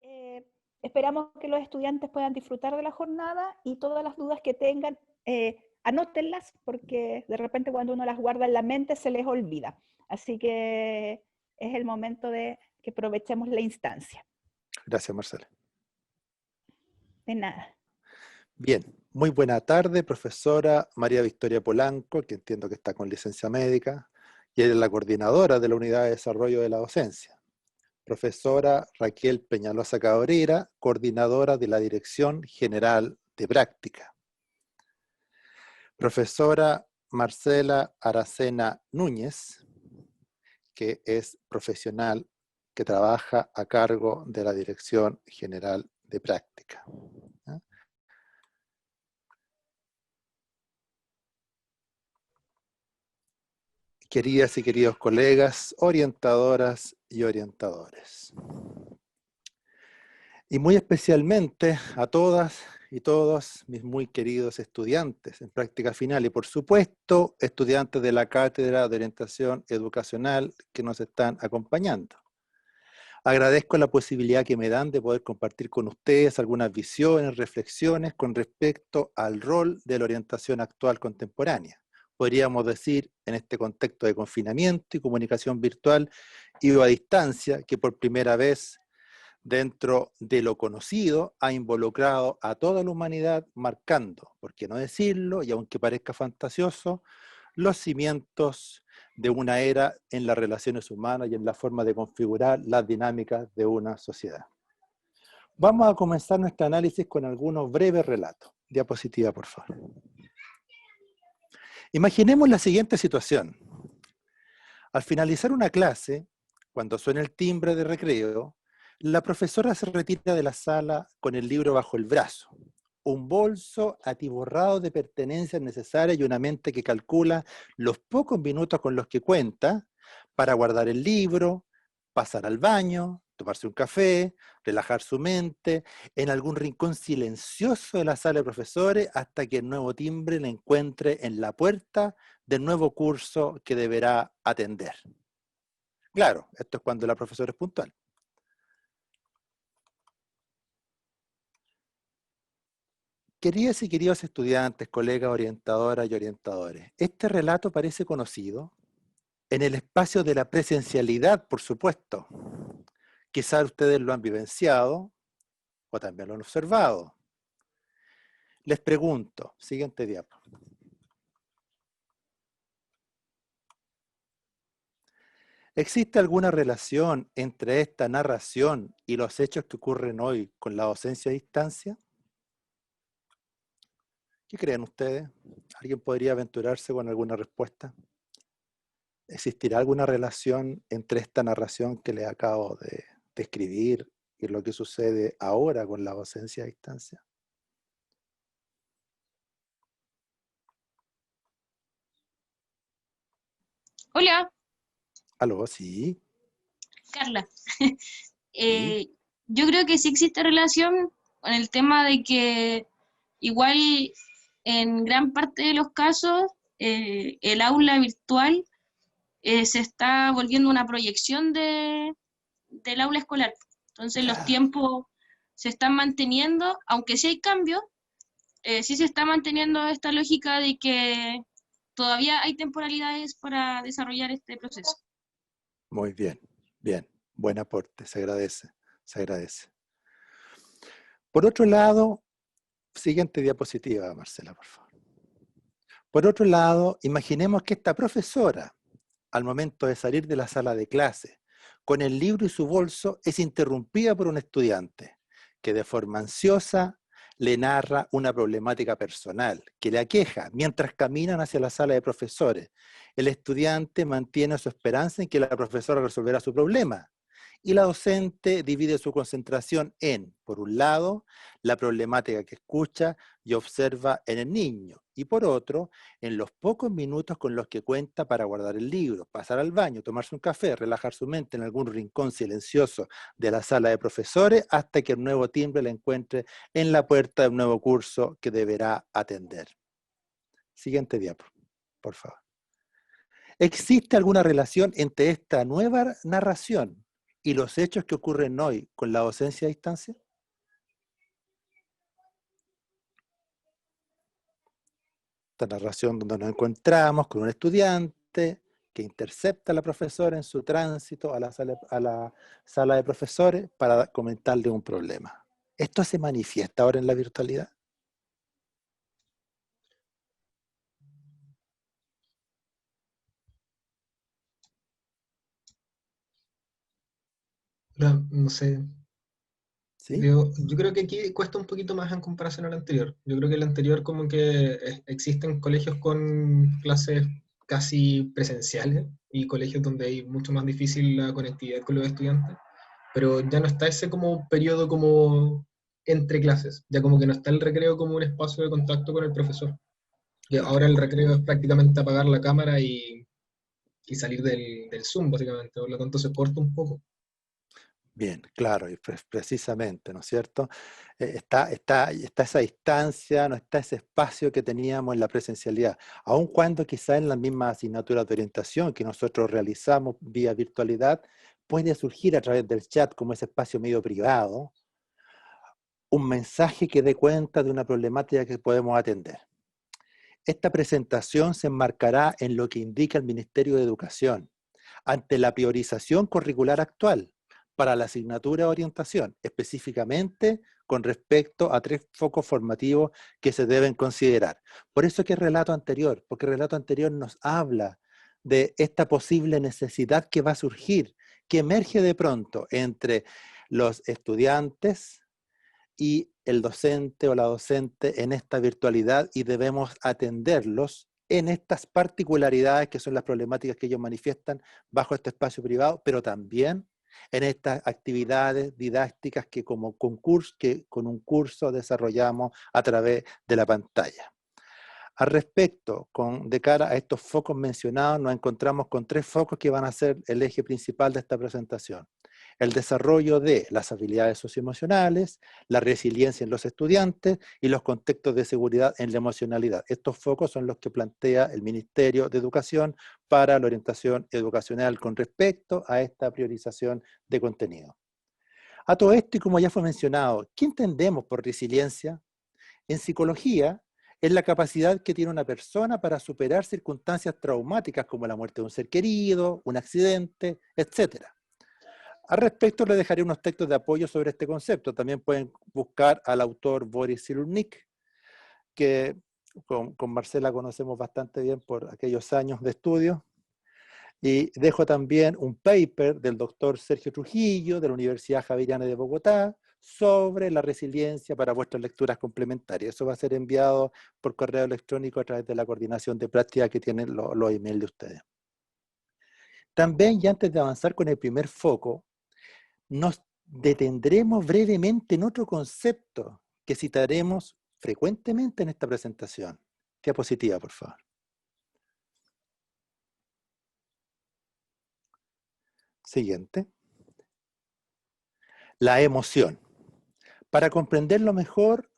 Eh, Esperamos que los estudiantes puedan disfrutar de la jornada y todas las dudas que tengan, anótenlas, porque de repente cuando uno las guarda en la mente se les olvida. Así que es el momento de que aprovechemos la instancia. Gracias, Marcela. De nada. Bien, muy buena tarde, profesora María Victoria Polanco, que entiendo que está con licencia médica, y es la coordinadora de la Unidad de Desarrollo de la Docencia. Profesora Raquel Peñalosa Cabrera, coordinadora de la Dirección General de Práctica. Profesora Marcela Aracena Núñez, que es profesional que trabaja a cargo de la Dirección General de Práctica. Queridas y queridos colegas, orientadoras y orientadores. Y muy especialmente a todas y todos mis muy queridos estudiantes en práctica final y por supuesto estudiantes de la Cátedra de Orientación Educacional que nos están acompañando. Agradezco la posibilidad que me dan de poder compartir con ustedes algunas visiones, reflexiones con respecto al rol de la orientación actual contemporánea. Podríamos decir, en este contexto de confinamiento y comunicación virtual y a distancia, que por primera vez dentro de lo conocido ha involucrado a toda la humanidad, marcando, por qué no decirlo, y aunque parezca fantasioso, los cimientos de una era en las relaciones humanas y en la forma de configurar las dinámicas de una sociedad. Vamos a comenzar nuestro análisis con algunos breves relatos. Diapositiva, por favor. Imaginemos la siguiente situación. Al finalizar una clase, cuando suena el timbre de recreo, la profesora se retira de la sala con el libro bajo el brazo, un bolso atiborrado de pertenencias necesarias y una mente que calcula los pocos minutos con los que cuenta para guardar el libro, pasar al baño, tomarse un café, relajar su mente en algún rincón silencioso de la sala de profesores hasta que el nuevo timbre la encuentre en la puerta del nuevo curso que deberá atender. Claro, esto es cuando la profesora es puntual. Queridas y queridos estudiantes, colegas orientadoras y orientadores, este relato parece conocido en el espacio de la presencialidad, por supuesto. Quizás ustedes lo han vivenciado o también lo han observado. Les pregunto, siguiente diapo. ¿Existe alguna relación entre esta narración y los hechos que ocurren hoy con la docencia a distancia? ¿Qué creen ustedes? ¿Alguien podría aventurarse con alguna respuesta? ¿Existirá alguna relación entre esta narración que les acabo de describir y lo que sucede ahora con la docencia a distancia? Hola. ¿Aló? Sí. Carla. Sí. Yo creo que sí existe relación con el tema de que igual en gran parte de los casos el aula virtual se está volviendo una proyección del aula escolar. Entonces los tiempos se están manteniendo, aunque sí hay cambios, sí se está manteniendo esta lógica de que todavía hay temporalidades para desarrollar este proceso. Muy bien, bien, buen aporte, se agradece, se agradece. Por otro lado, siguiente diapositiva, Marcela, por favor. Por otro lado, imaginemos que esta profesora, al momento de salir de la sala de clase, con el libro y su bolso, es interrumpida por un estudiante que de forma ansiosa le narra una problemática personal que le aqueja mientras caminan hacia la sala de profesores. El estudiante mantiene su esperanza en que la profesora resolverá su problema y la docente divide su concentración en, por un lado, la problemática que escucha y observa en el niño, y por otro, en los pocos minutos con los que cuenta para guardar el libro, pasar al baño, tomarse un café, relajar su mente en algún rincón silencioso de la sala de profesores, hasta que el nuevo timbre la encuentre en la puerta del nuevo curso que deberá atender. Siguiente diapo, por favor. ¿Existe alguna relación entre esta nueva narración y los hechos que ocurren hoy con la docencia a distancia? Esta narración donde nos encontramos con un estudiante que intercepta a la profesora en su tránsito a la sala de profesores para comentarle un problema. ¿Esto se manifiesta ahora en la virtualidad? No sé. ¿Sí? Yo creo que aquí cuesta un poquito más en comparación al anterior. Yo creo que el anterior como que existen colegios con clases casi presenciales y colegios donde hay mucho más difícil la conectividad con los estudiantes, pero ya no está ese como periodo como entre clases, ya como que no está el recreo como un espacio de contacto con el profesor. Que Claro. ahora el recreo es prácticamente apagar la cámara y salir del Zoom, básicamente, por lo tanto se corta un poco. Bien, claro, y precisamente, ¿no es cierto? Está esa distancia, no está ese espacio que teníamos en la presencialidad, aun cuando quizá en las mismas asignaturas de orientación que nosotros realizamos vía virtualidad, puede surgir a través del chat como ese espacio medio privado, un mensaje que dé cuenta de una problemática que podemos atender. Esta presentación se enmarcará en lo que indica el Ministerio de Educación, ante la priorización curricular actual para la asignatura de orientación, específicamente con respecto a 3 focos formativos que se deben considerar. Por eso que el relato anterior, porque el relato anterior nos habla de esta posible necesidad que va a surgir, que emerge de pronto entre los estudiantes y el docente o la docente en esta virtualidad, y debemos atenderlos en estas particularidades que son las problemáticas que ellos manifiestan bajo este espacio privado, pero también en estas actividades didácticas que con un curso desarrollamos a través de la pantalla. Al respecto, de cara a estos focos mencionados, nos encontramos con 3 focos que van a ser el eje principal de esta presentación. El desarrollo de las habilidades socioemocionales, la resiliencia en los estudiantes y los contextos de seguridad en la emocionalidad. Estos focos son los que plantea el Ministerio de Educación para la orientación educacional con respecto a esta priorización de contenido. A todo esto, y como ya fue mencionado, ¿qué entendemos por resiliencia? En psicología, es la capacidad que tiene una persona para superar circunstancias traumáticas como la muerte de un ser querido, un accidente, etc. Al respecto, les dejaré unos textos de apoyo sobre este concepto. También pueden buscar al autor Boris Cyrulnik, que con Marcela conocemos bastante bien por aquellos años de estudio. Y dejo también un paper del doctor Sergio Trujillo, de la Universidad Javeriana de Bogotá, sobre la resiliencia para vuestras lecturas complementarias. Eso va a ser enviado por correo electrónico a través de la coordinación de práctica que tienen los emails de ustedes. También, y antes de avanzar con el primer foco, nos detendremos brevemente en otro concepto que citaremos frecuentemente en esta presentación. Diapositiva, por favor. Siguiente. La emoción. Para comprenderlo mejor,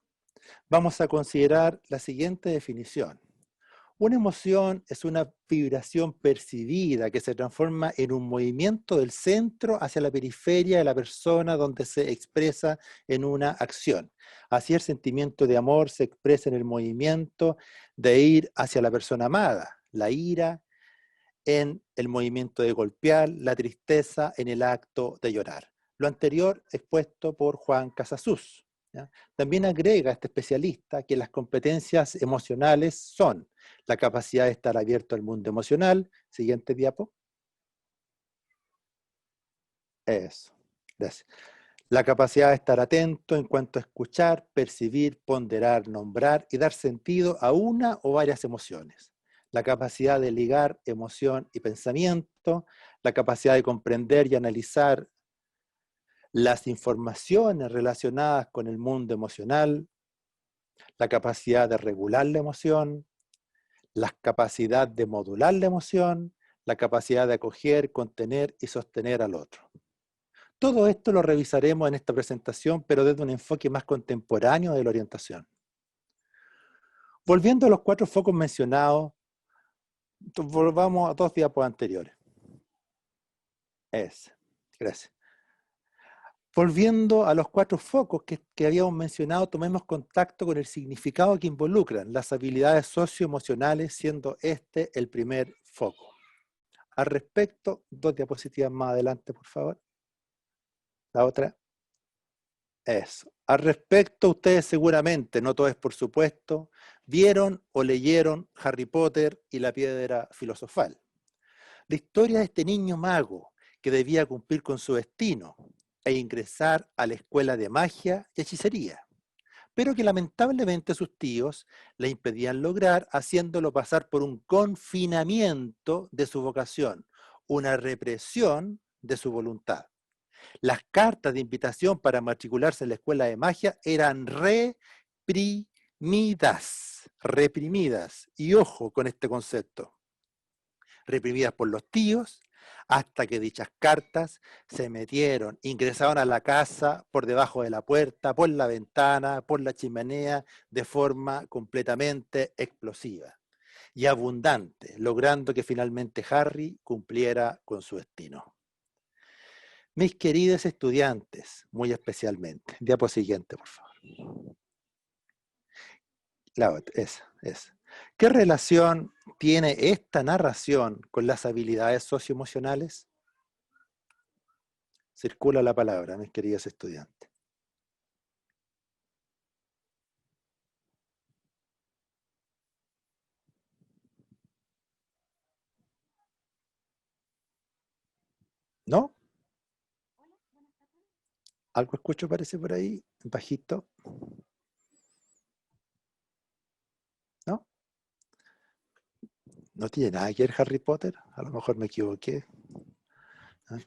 vamos a considerar la siguiente definición. Una emoción es una vibración percibida que se transforma en un movimiento del centro hacia la periferia de la persona, donde se expresa en una acción. Así el sentimiento de amor se expresa en el movimiento de ir hacia la persona amada, la ira en el movimiento de golpear, la tristeza en el acto de llorar. Lo anterior expuesto por Juan Casasus. ¿Ya? También agrega este especialista que las competencias emocionales son la capacidad de estar abierto al mundo emocional. Siguiente diapo. Eso, gracias. La capacidad de estar atento en cuanto a escuchar, percibir, ponderar, nombrar y dar sentido a una o varias emociones. La capacidad de ligar emoción y pensamiento, la capacidad de comprender y analizar las informaciones relacionadas con el mundo emocional, la capacidad de regular la emoción, la capacidad de modular la emoción, la capacidad de acoger, contener y sostener al otro. Todo esto lo revisaremos en esta presentación, pero desde un enfoque más contemporáneo de la orientación. Volviendo a los 4 focos mencionados, volvamos a 2 diapos anteriores. Gracias. Volviendo a los 4 focos que habíamos mencionado, tomemos contacto con el significado que involucran las habilidades socioemocionales, siendo este el primer foco. Al respecto, 2 diapositivas más adelante, por favor. La otra. Eso. Al respecto, ustedes seguramente, no todos por supuesto, vieron o leyeron Harry Potter y la piedra filosofal. La historia de este niño mago que debía cumplir con su destino e ingresar a la escuela de magia y hechicería, pero que lamentablemente sus tíos le impedían lograr, haciéndolo pasar por un confinamiento de su vocación, una represión de su voluntad. Las cartas de invitación para matricularse en la escuela de magia eran reprimidas, y ojo con este concepto, reprimidas por los tíos, hasta que dichas cartas se metieron, ingresaron a la casa por debajo de la puerta, por la ventana, por la chimenea, de forma completamente explosiva y abundante, logrando que finalmente Harry cumpliera con su destino. Mis queridos estudiantes, muy especialmente, diapo siguiente, por favor. La otra, esa. ¿Qué relación tiene esta narración con las habilidades socioemocionales? Circula la palabra, mis queridos estudiantes. ¿No? Algo escucho parece por ahí, bajito. ¿No? ¿No tiene nada que ver Harry Potter? A lo mejor me equivoqué.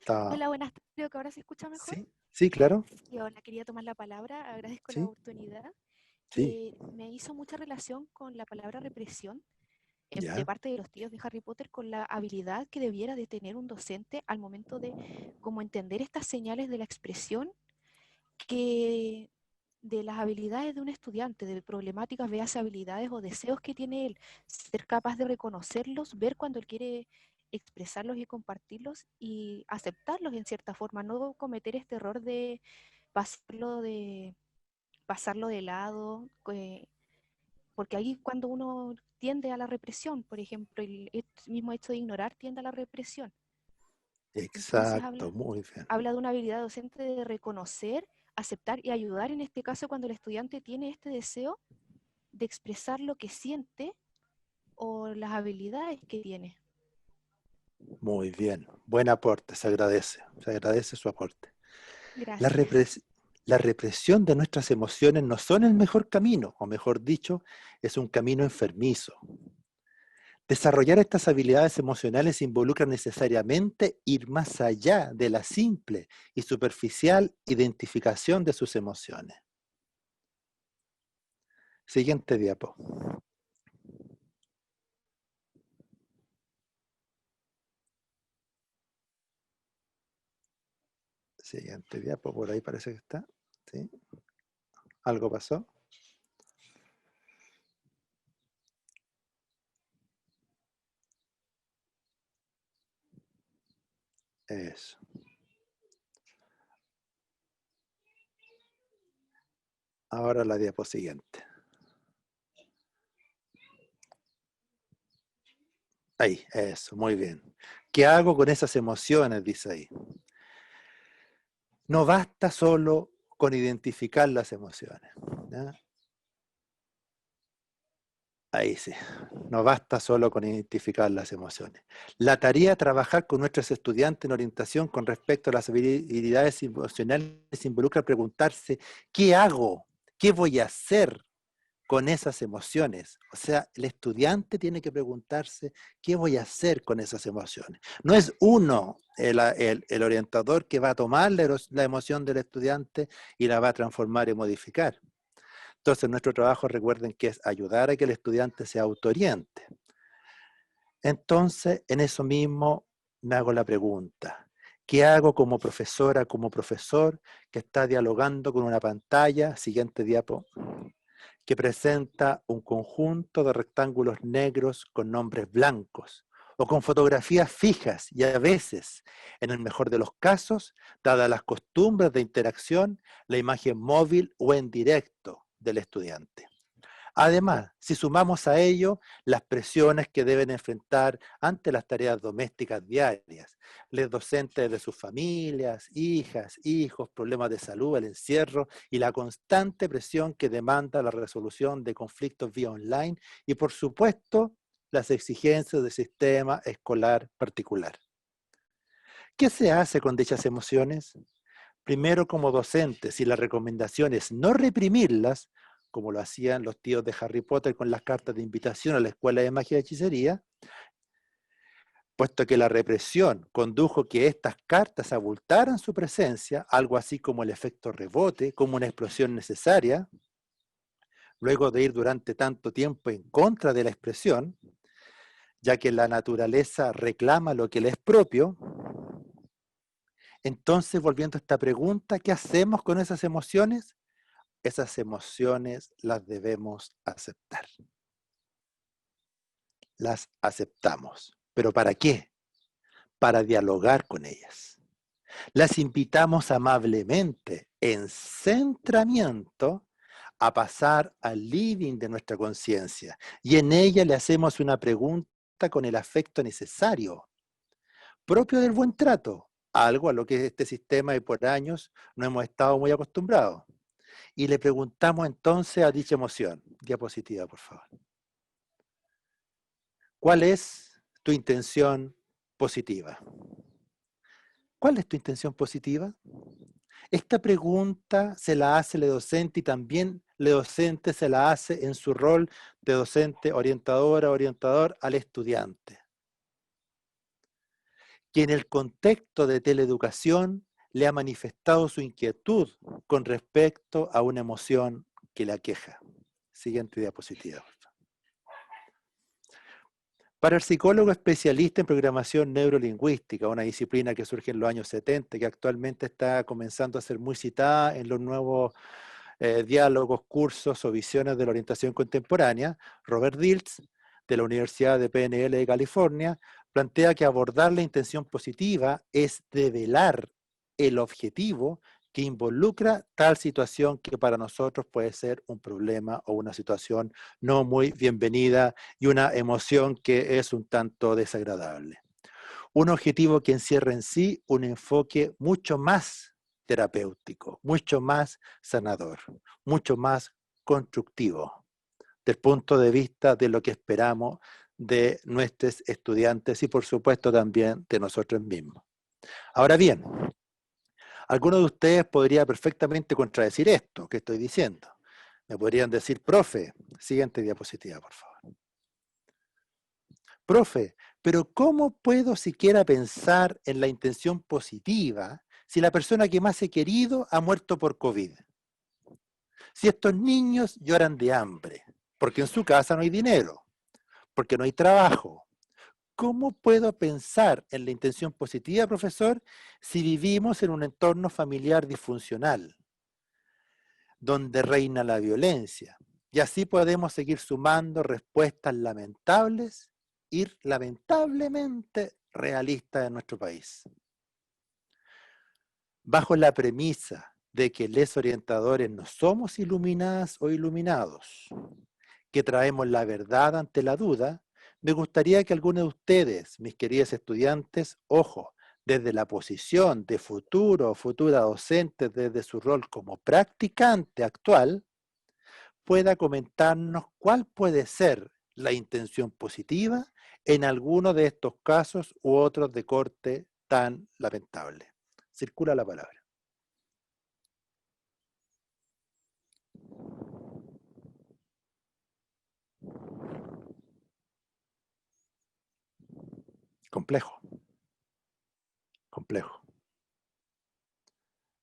Hola, buenas tardes. Creo que ahora se escucha mejor. Sí, sí, claro. Y ahora quería tomar la palabra. Agradezco la Sí, oportunidad. sí, Me hizo mucha relación con la palabra represión de ya. parte de los tíos de Harry Potter, con la habilidad que debiera de tener un docente al momento de cómo entender estas señales de la expresión, que de las habilidades de un estudiante, de problemáticas, veas habilidades o deseos que tiene él, ser capaz de reconocerlos, ver cuando él quiere expresarlos y compartirlos y aceptarlos en cierta forma, no cometer este error de pasarlo de, pasarlo de lado, porque ahí cuando uno tiende a la represión, por ejemplo, el mismo hecho de ignorar tiende a la represión. Entonces Exacto, muy bien. habla de una habilidad docente de reconocer, aceptar y ayudar, en este caso cuando el estudiante tiene este deseo de expresar lo que siente o las habilidades que tiene. Muy bien. Buen aporte, se agradece su aporte. Gracias. La represión de nuestras emociones no son el mejor camino, o mejor dicho, es un camino enfermizo. Desarrollar estas habilidades emocionales involucra necesariamente ir más allá de la simple y superficial identificación de sus emociones. Siguiente diapo. Siguiente diapo, por ahí parece que está. ¿Sí? ¿Algo pasó? Eso. Ahora la diapo siguiente. Ahí, eso, muy bien. ¿Qué hago con esas emociones? Dice ahí. No basta solo con identificar las emociones. ¿Ya? Ahí sí, no basta solo con identificar las emociones. La tarea de trabajar con nuestros estudiantes en orientación con respecto a las habilidades emocionales involucra preguntarse, ¿qué hago? ¿Qué voy a hacer con esas emociones? O sea, el estudiante tiene que preguntarse, ¿qué voy a hacer con esas emociones? No es uno, el orientador, que va a tomar la emoción del estudiante y la va a transformar y modificar. Entonces, nuestro trabajo, recuerden que es ayudar a que el estudiante se autooriente. Entonces, en eso mismo me hago la pregunta. ¿Qué hago como profesora, como profesor que está dialogando con una pantalla, siguiente diapo, que presenta un conjunto de rectángulos negros con nombres blancos, o con fotografías fijas y a veces, en el mejor de los casos, dadas las costumbres de interacción, la imagen móvil o en directo del estudiante. Además, si sumamos a ello las presiones que deben enfrentar ante las tareas domésticas diarias, los docentes de sus familias, hijas, hijos, problemas de salud, el encierro y la constante presión que demanda la resolución de conflictos vía online y, por supuesto, las exigencias del sistema escolar particular. ¿Qué se hace con dichas emociones? Primero, como docentes, y la recomendación es no reprimirlas, como lo hacían los tíos de Harry Potter con las cartas de invitación a la escuela de magia y hechicería, puesto que la represión condujo que estas cartas abultaran su presencia, algo así como el efecto rebote, como una explosión necesaria, luego de ir durante tanto tiempo en contra de la expresión, ya que la naturaleza reclama lo que le es propio. Entonces, volviendo a esta pregunta, ¿qué hacemos con esas emociones? Esas emociones las debemos aceptar. Las aceptamos. ¿Pero para qué? Para dialogar con ellas. Las invitamos amablemente, en centramiento, a pasar al living de nuestra conciencia. Y en ella le hacemos una pregunta con el afecto necesario, propio del buen trato, algo a lo que este sistema y por años no hemos estado muy acostumbrados. Y le preguntamos entonces a dicha emoción. Diapositiva, por favor. ¿Cuál es tu intención positiva? ¿Cuál es tu intención positiva? Esta pregunta se la hace el docente y también el docente se la hace en su rol de docente orientadora, orientador al estudiante, que en el contexto de teleeducación le ha manifestado su inquietud con respecto a una emoción que le aqueja. Siguiente diapositiva. Para el psicólogo especialista en programación neurolingüística, una disciplina que surge en los años 70, que actualmente está comenzando a ser muy citada en los nuevos diálogos, cursos o visiones de la orientación contemporánea, Robert Dilts, de la Universidad de PNL de California, plantea que abordar la intención positiva es develar el objetivo que involucra tal situación que para nosotros puede ser un problema o una situación no muy bienvenida y una emoción que es un tanto desagradable. Un objetivo que encierra en sí un enfoque mucho más terapéutico, mucho más sanador, mucho más constructivo, del punto de vista de lo que esperamos de nuestros estudiantes y por supuesto también de nosotros mismos. Ahora bien, algunos de ustedes podría perfectamente contradecir esto que estoy diciendo. Me podrían decir, profe, siguiente diapositiva, por favor. Profe, pero ¿cómo puedo siquiera pensar en la intención positiva si la persona que más he querido ha muerto por COVID? Si estos niños lloran de hambre, porque en su casa no hay dinero, porque no hay trabajo, ¿cómo puedo pensar en la intención positiva, profesor, si vivimos en un entorno familiar disfuncional, donde reina la violencia? Y así podemos seguir sumando respuestas lamentables y lamentablemente realistas en nuestro país. Bajo la premisa de que les orientadores no somos iluminadas o iluminados, que traemos la verdad ante la duda, me gustaría que algunos de ustedes, mis queridos estudiantes, ojo, desde la posición de futuro o futura docente, desde su rol como practicante actual, pueda comentarnos cuál puede ser la intención positiva en alguno de estos casos u otros de corte tan lamentable. Circula la palabra. Complejo. Complejo.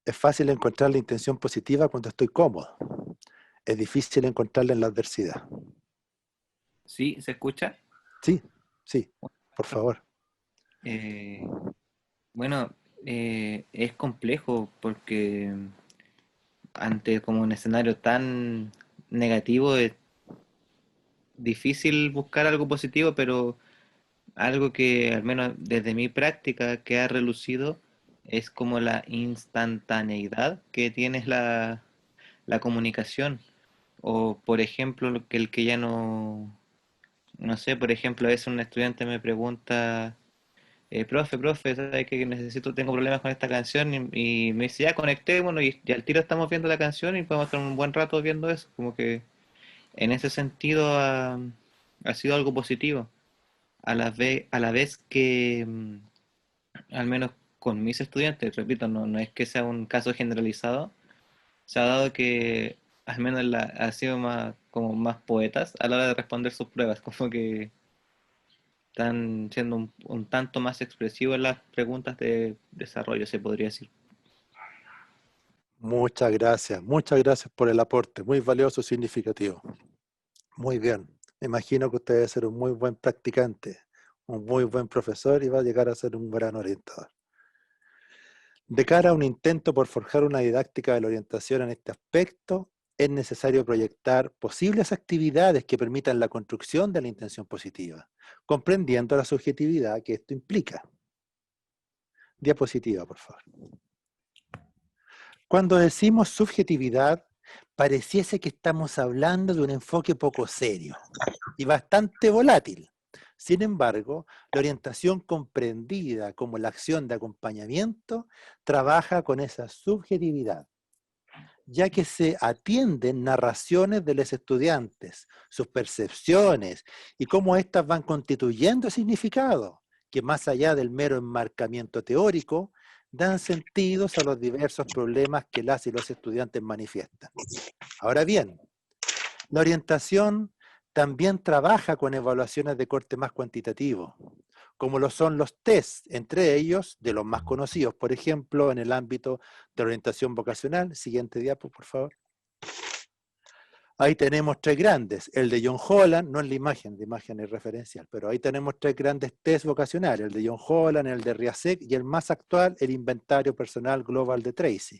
Es fácil encontrar la intención positiva cuando estoy cómodo. Es difícil encontrarla en la adversidad. ¿Sí? ¿Se escucha? Sí, sí, por favor. Bueno, es complejo porque ante como un escenario tan negativo es difícil buscar algo positivo, pero algo que al menos desde mi práctica que ha relucido es como la instantaneidad que tiene la comunicación. O por ejemplo, que el que ya no sé, por ejemplo, a veces un estudiante me pregunta, profe, ¿sabes que necesito, tengo problemas con esta canción? Y me dice, ya conectémonos y al tiro estamos viendo la canción y podemos estar un buen rato viendo eso. Como que en ese sentido ha sido algo positivo. A la vez que, al menos con mis estudiantes, repito, no es que sea un caso generalizado, se ha dado que al menos ha sido más, como más poetas a la hora de responder sus pruebas, como que están siendo un tanto más expresivos en las preguntas de desarrollo, se podría decir. Muchas gracias por el aporte, muy valioso y significativo. Muy bien, me imagino que usted debe ser un muy buen practicante, un muy buen profesor y va a llegar a ser un gran orientador. De cara a un intento por forjar una didáctica de la orientación en este aspecto, es necesario proyectar posibles actividades que permitan la construcción de la intención positiva, comprendiendo la subjetividad que esto implica. Diapositiva, por favor. Cuando decimos subjetividad, pareciese que estamos hablando de un enfoque poco serio y bastante volátil. Sin embargo, la orientación comprendida como la acción de acompañamiento trabaja con esa subjetividad, ya que se atienden narraciones de los estudiantes, sus percepciones y cómo éstas van constituyendo significado, que más allá del mero enmarcamiento teórico, dan sentidos a los diversos problemas que las y los estudiantes manifiestan. Ahora bien, la orientación también trabaja con evaluaciones de corte más cuantitativo, como lo son los test, entre ellos de los más conocidos, por ejemplo, en el ámbito de orientación vocacional. Siguiente diapo, por favor. Ahí tenemos tres grandes, el de John Holland, no en la imagen es referencial, pero ahí tenemos tres grandes test vocacionales, el de John Holland, el de Riasek y el más actual, el inventario personal global de Tracy.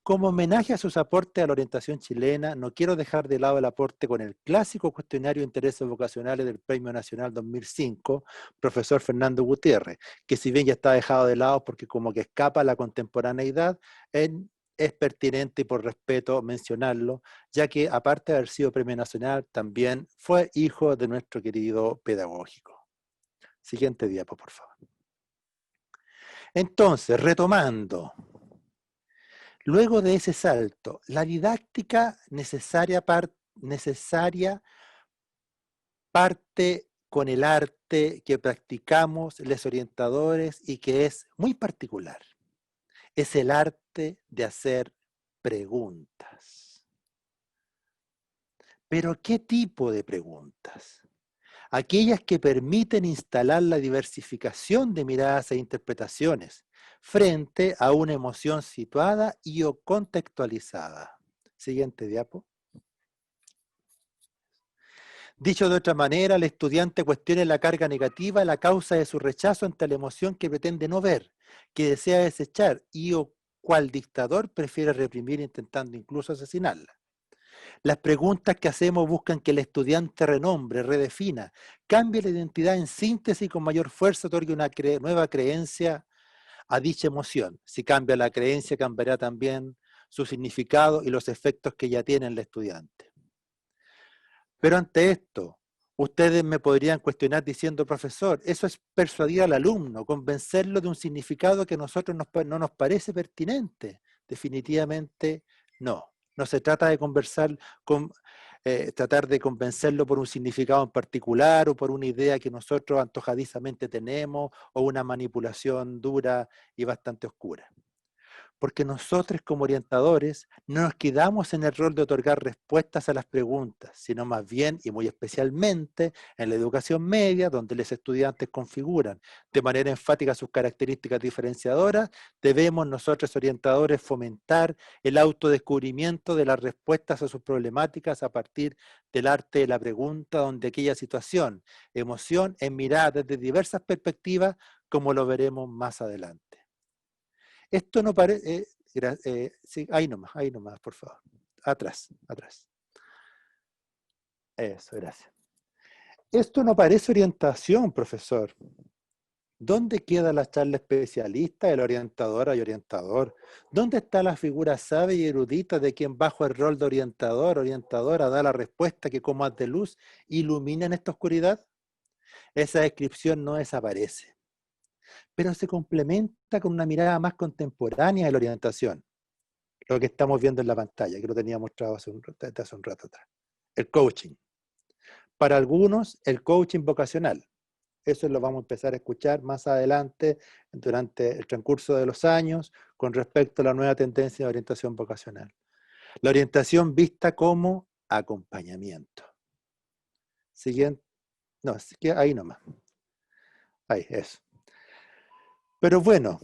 Como homenaje a sus aportes a la orientación chilena, no quiero dejar de lado el aporte con el clásico cuestionario de intereses vocacionales del Premio Nacional 2005, profesor Fernando Gutiérrez, que si bien ya está dejado de lado porque como que escapa a la contemporaneidad, es pertinente y por respeto mencionarlo, ya que aparte de haber sido Premio Nacional, también fue hijo de nuestro querido pedagógico. Siguiente diapo, por favor. Entonces, retomando, luego de ese salto, la didáctica necesaria parte con el arte que practicamos los orientadores y que es muy particular. Es el arte de hacer preguntas. ¿Pero qué tipo de preguntas? Aquellas que permiten instalar la diversificación de miradas e interpretaciones frente a una emoción situada y o contextualizada. Siguiente diapo. Dicho de otra manera, el estudiante cuestiona la carga negativa, la causa de su rechazo ante la emoción que pretende no ver, que desea desechar y o cual dictador prefiere reprimir intentando incluso asesinarla. Las preguntas que hacemos buscan que el estudiante renombre, redefina, cambie la identidad en síntesis y con mayor fuerza otorgue una nueva creencia a dicha emoción. Si cambia la creencia, cambiará también su significado y los efectos que ya tiene el estudiante. Pero ante esto, ustedes me podrían cuestionar diciendo, profesor, eso es persuadir al alumno, convencerlo de un significado que a nosotros no nos parece pertinente. Definitivamente no. No se trata de tratar de convencerlo por un significado en particular o por una idea que nosotros antojadizamente tenemos o una manipulación dura y bastante oscura. Porque nosotros como orientadores no nos quedamos en el rol de otorgar respuestas a las preguntas, sino más bien y muy especialmente en la educación media, donde los estudiantes configuran de manera enfática sus características diferenciadoras, debemos nosotros orientadores fomentar el autodescubrimiento de las respuestas a sus problemáticas a partir del arte de la pregunta, donde aquella situación, emoción, es mirada desde diversas perspectivas, como lo veremos más adelante. Esto no parece... sí, ahí nomás, por favor. Atrás. Eso, gracias. Esto no parece orientación, profesor. ¿Dónde queda la charla especialista, el orientadora y orientador? ¿Dónde está la figura sabia y erudita de quien bajo el rol de orientador, orientadora, da la respuesta que como haz de luz ilumina en esta oscuridad? Esa descripción no desaparece, pero se complementa con una mirada más contemporánea de la orientación. Lo que estamos viendo en la pantalla, que lo tenía mostrado hace un rato atrás. El coaching. Para algunos, el coaching vocacional. Eso lo vamos a empezar a escuchar más adelante durante el transcurso de los años con respecto a la nueva tendencia de orientación vocacional. La orientación vista como acompañamiento. Siguiente. No, ahí nomás. Ahí, eso. Pero bueno,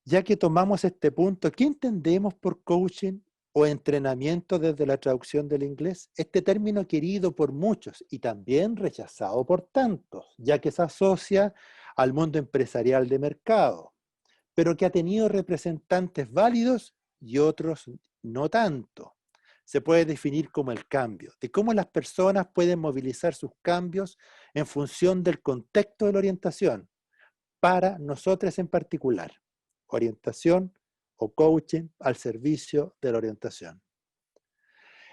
ya que tomamos este punto, ¿qué entendemos por coaching o entrenamiento desde la traducción del inglés? Este término querido por muchos y también rechazado por tantos, ya que se asocia al mundo empresarial de mercado, pero que ha tenido representantes válidos y otros no tanto. Se puede definir como el cambio, de cómo las personas pueden movilizar sus cambios en función del contexto de la orientación, para nosotros en particular. Orientación o coaching al servicio de la orientación.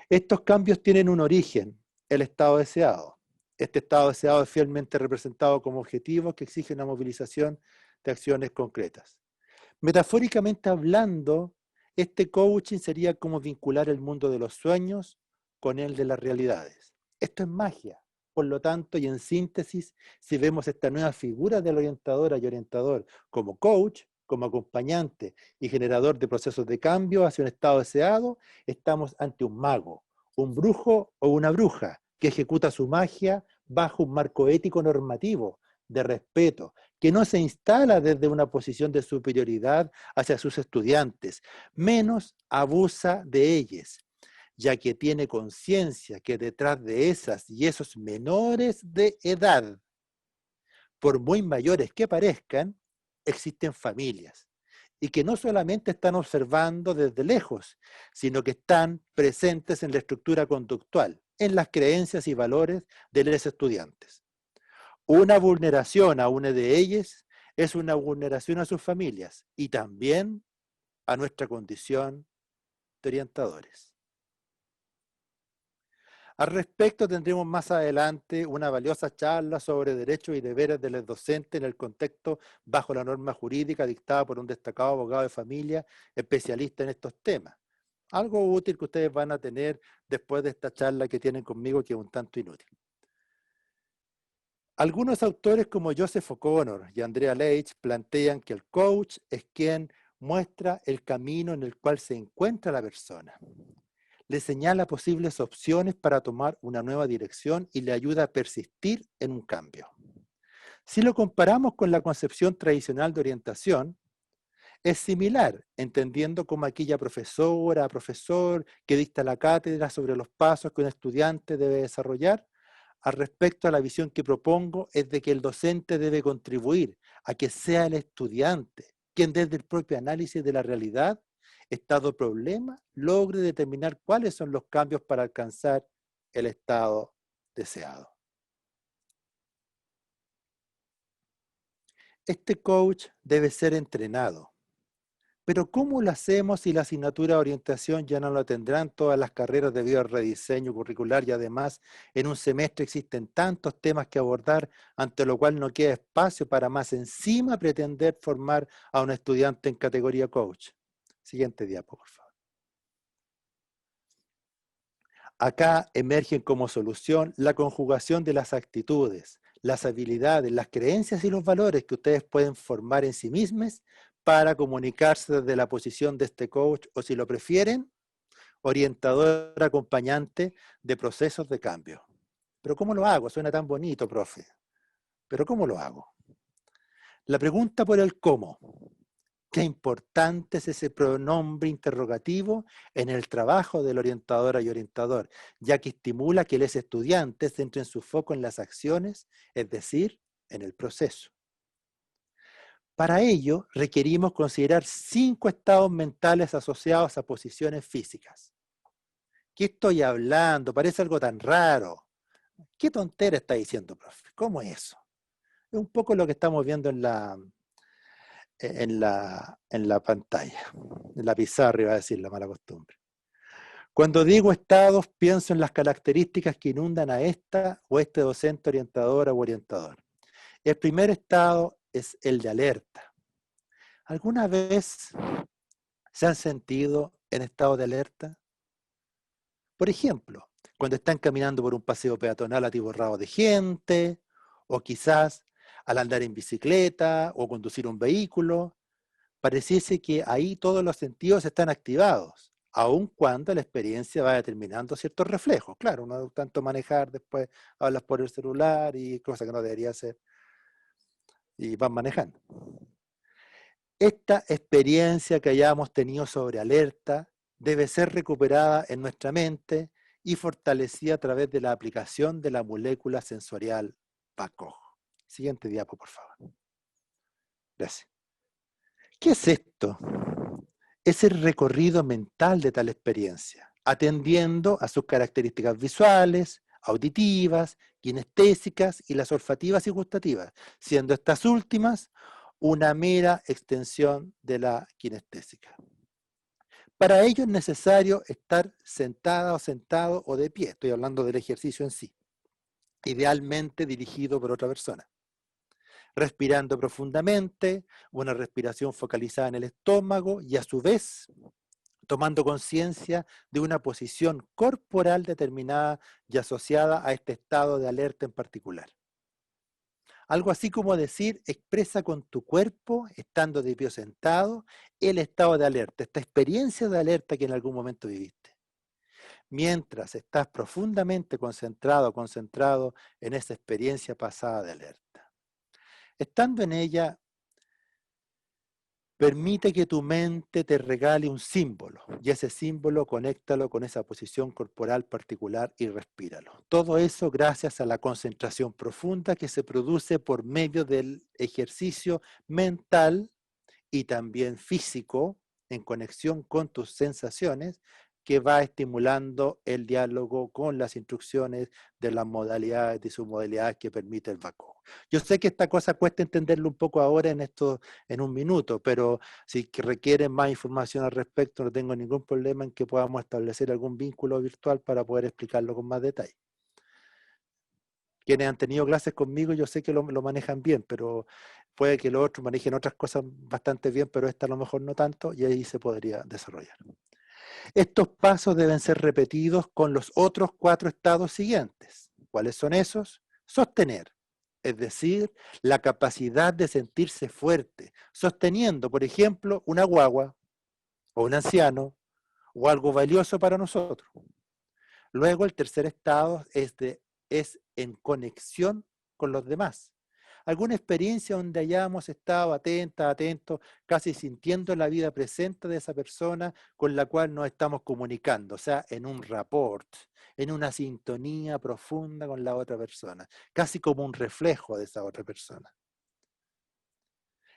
Estos cambios tienen un origen, el estado deseado. Este estado deseado es fielmente representado como objetivo que exige una movilización de acciones concretas. Metafóricamente hablando, este coaching sería como vincular el mundo de los sueños con el de las realidades. Esto es magia. Por lo tanto, y en síntesis, si vemos esta nueva figura de la orientadora y orientador como coach, como acompañante y generador de procesos de cambio hacia un estado deseado, estamos ante un mago, un brujo o una bruja que ejecuta su magia bajo un marco ético normativo de respeto, que no se instala desde una posición de superioridad hacia sus estudiantes, menos abusa de ellos, ya que tiene conciencia que detrás de esas y esos menores de edad, por muy mayores que parezcan, existen familias, y que no solamente están observando desde lejos, sino que están presentes en la estructura conductual, en las creencias y valores de los estudiantes. Una vulneración a una de ellas es una vulneración a sus familias y también a nuestra condición de orientadores. Al respecto tendremos más adelante una valiosa charla sobre derechos y deberes de los docentes en el contexto bajo la norma jurídica dictada por un destacado abogado de familia especialista en estos temas. Algo útil que ustedes van a tener después de esta charla que tienen conmigo, que es un tanto inútil. Algunos autores como Joseph O'Connor y Andrea Leitch plantean que el coach es quien muestra el camino en el cual se encuentra la persona. Le señala posibles opciones para tomar una nueva dirección y le ayuda a persistir en un cambio. Si lo comparamos con la concepción tradicional de orientación, es similar, entendiendo como aquella profesora, profesor que dicta la cátedra sobre los pasos que un estudiante debe desarrollar. Al respecto a la visión que propongo es de que el docente debe contribuir a que sea el estudiante quien desde el propio análisis de la realidad, estado problema, logre determinar cuáles son los cambios para alcanzar el estado deseado. Este coach debe ser entrenado. Pero ¿cómo lo hacemos si la asignatura de orientación ya no la tendrán todas las carreras debido al rediseño curricular y además en un semestre existen tantos temas que abordar, ante lo cual no queda espacio para más encima pretender formar a un estudiante en categoría coach? Siguiente diapo, por favor. Acá emergen como solución la conjugación de las actitudes, las habilidades, las creencias y los valores que ustedes pueden formar en sí mismos para comunicarse desde la posición de este coach, o si lo prefieren, orientador acompañante de procesos de cambio. ¿Pero cómo lo hago? Suena tan bonito, profe. ¿Pero cómo lo hago? La pregunta por el cómo. Qué importante es ese pronombre interrogativo en el trabajo del orientadora y orientador, ya que estimula que los estudiantes centren su foco en las acciones, es decir, en el proceso. Para ello, requerimos considerar 5 estados mentales asociados a posiciones físicas. ¿Qué estoy hablando? Parece algo tan raro. ¿Qué tontera está diciendo, profe? ¿Cómo es eso? Es un poco lo que estamos viendo en la pantalla, en la pizarra, iba a decir la mala costumbre. Cuando digo estados, pienso en las características que inundan a esta o este docente orientadora o orientador. El primer estado es el de alerta. ¿Alguna vez se han sentido en estado de alerta? Por ejemplo, cuando están caminando por un paseo peatonal atiborrado de gente, o quizás al andar en bicicleta o conducir un vehículo, pareciese que ahí todos los sentidos están activados, aun cuando la experiencia va determinando ciertos reflejos. Claro, uno de tanto manejar, después hablas por el celular y cosas que no debería hacer, y van manejando. Esta experiencia que hayamos tenido sobre alerta debe ser recuperada en nuestra mente y fortalecida a través de la aplicación de la molécula sensorial PACOG. Siguiente diapo, por favor. Gracias. ¿Qué es esto? Es el recorrido mental de tal experiencia, atendiendo a sus características visuales, auditivas, kinestésicas y las olfativas y gustativas, siendo estas últimas una mera extensión de la kinestésica. Para ello es necesario estar sentada o sentado o de pie, estoy hablando del ejercicio en sí, idealmente dirigido por otra persona. Respirando profundamente, una respiración focalizada en el estómago y a su vez tomando conciencia de una posición corporal determinada y asociada a este estado de alerta en particular. Algo así como decir, expresa con tu cuerpo, estando de pie o sentado, el estado de alerta, esta experiencia de alerta que en algún momento viviste. Mientras estás profundamente concentrado o concentrado en esa experiencia pasada de alerta. Estando en ella, permite que tu mente te regale un símbolo y ese símbolo conéctalo con esa posición corporal particular y respíralo. Todo eso gracias a la concentración profunda que se produce por medio del ejercicio mental y también físico en conexión con tus sensaciones que va estimulando el diálogo con las instrucciones de las modalidades y submodalidades que permite el VACOG. Yo sé que esta cosa cuesta entenderlo un poco ahora en un minuto, pero si requieren más información al respecto, no tengo ningún problema en que podamos establecer algún vínculo virtual para poder explicarlo con más detalle. Quienes han tenido clases conmigo, yo sé que lo manejan bien, pero puede que los otros manejen otras cosas bastante bien, pero esta a lo mejor no tanto, y ahí se podría desarrollar. Estos pasos deben ser repetidos con los otros 4 estados siguientes. ¿Cuáles son esos? Sostener, es decir, la capacidad de sentirse fuerte, sosteniendo, por ejemplo, una guagua, o un anciano, o algo valioso para nosotros. Luego, el tercer estado es en conexión con los demás. Alguna experiencia donde hayamos estado atentos, casi sintiendo la vida presente de esa persona con la cual nos estamos comunicando, o sea, en un rapport, en una sintonía profunda con la otra persona, casi como un reflejo de esa otra persona.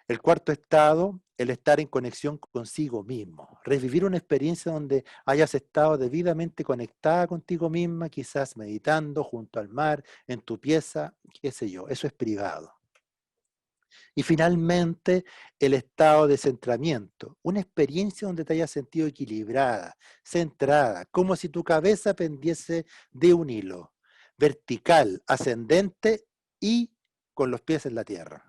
El cuarto estado, el estar en conexión consigo mismo. Revivir una experiencia donde hayas estado debidamente conectada contigo misma, quizás meditando junto al mar, en tu pieza, qué sé yo, eso es privado. Y finalmente, el estado de centramiento. Una experiencia donde te hayas sentido equilibrada, centrada, como si tu cabeza pendiese de un hilo, vertical, ascendente y con los pies en la tierra.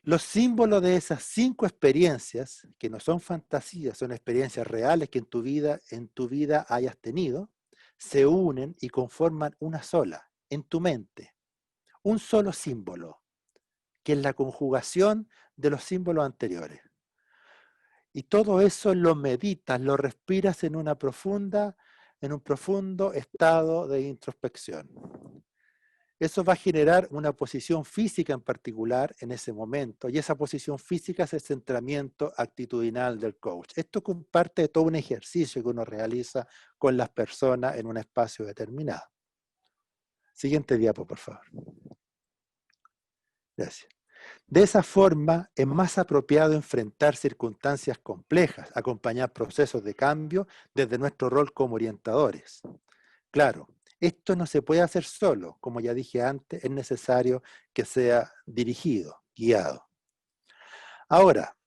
Los símbolos de esas 5 experiencias, que no son fantasías, son experiencias reales que en tu vida hayas tenido, se unen y conforman una sola, en tu mente. Un solo símbolo, que es la conjugación de los símbolos anteriores. Y todo eso lo meditas, lo respiras en un profundo estado de introspección. Eso va a generar una posición física en particular en ese momento, y esa posición física es el centramiento actitudinal del coach. Esto comparte de todo un ejercicio que uno realiza con las personas en un espacio determinado. Siguiente diapo, por favor. Gracias. De esa forma, es más apropiado enfrentar circunstancias complejas, acompañar procesos de cambio desde nuestro rol como orientadores. Claro, Esto no se puede hacer solo, como ya dije antes, es necesario que sea dirigido, guiado. Ahora,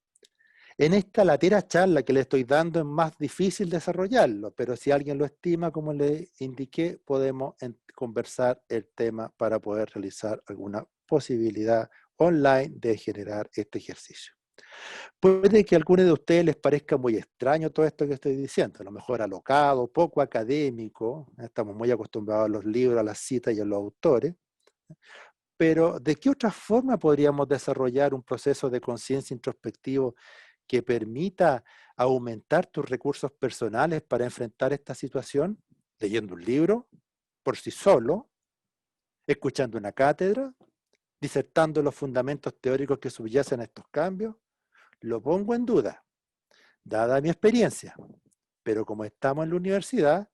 en esta latera charla que le estoy dando es más difícil desarrollarlo, pero si alguien lo estima, como le indiqué, podemos conversar el tema para poder realizar alguna posibilidad online de generar este ejercicio. Puede que a algunos de ustedes les parezca muy extraño todo esto que estoy diciendo, a lo mejor alocado, poco académico, estamos muy acostumbrados a los libros, a las citas y a los autores, pero ¿de qué otra forma podríamos desarrollar un proceso de conciencia introspectivo que permita aumentar tus recursos personales para enfrentar esta situación? Leyendo un libro, por sí solo, escuchando una cátedra, disertando los fundamentos teóricos que subyacen a estos cambios. Lo pongo en duda, dada mi experiencia, pero como estamos en la universidad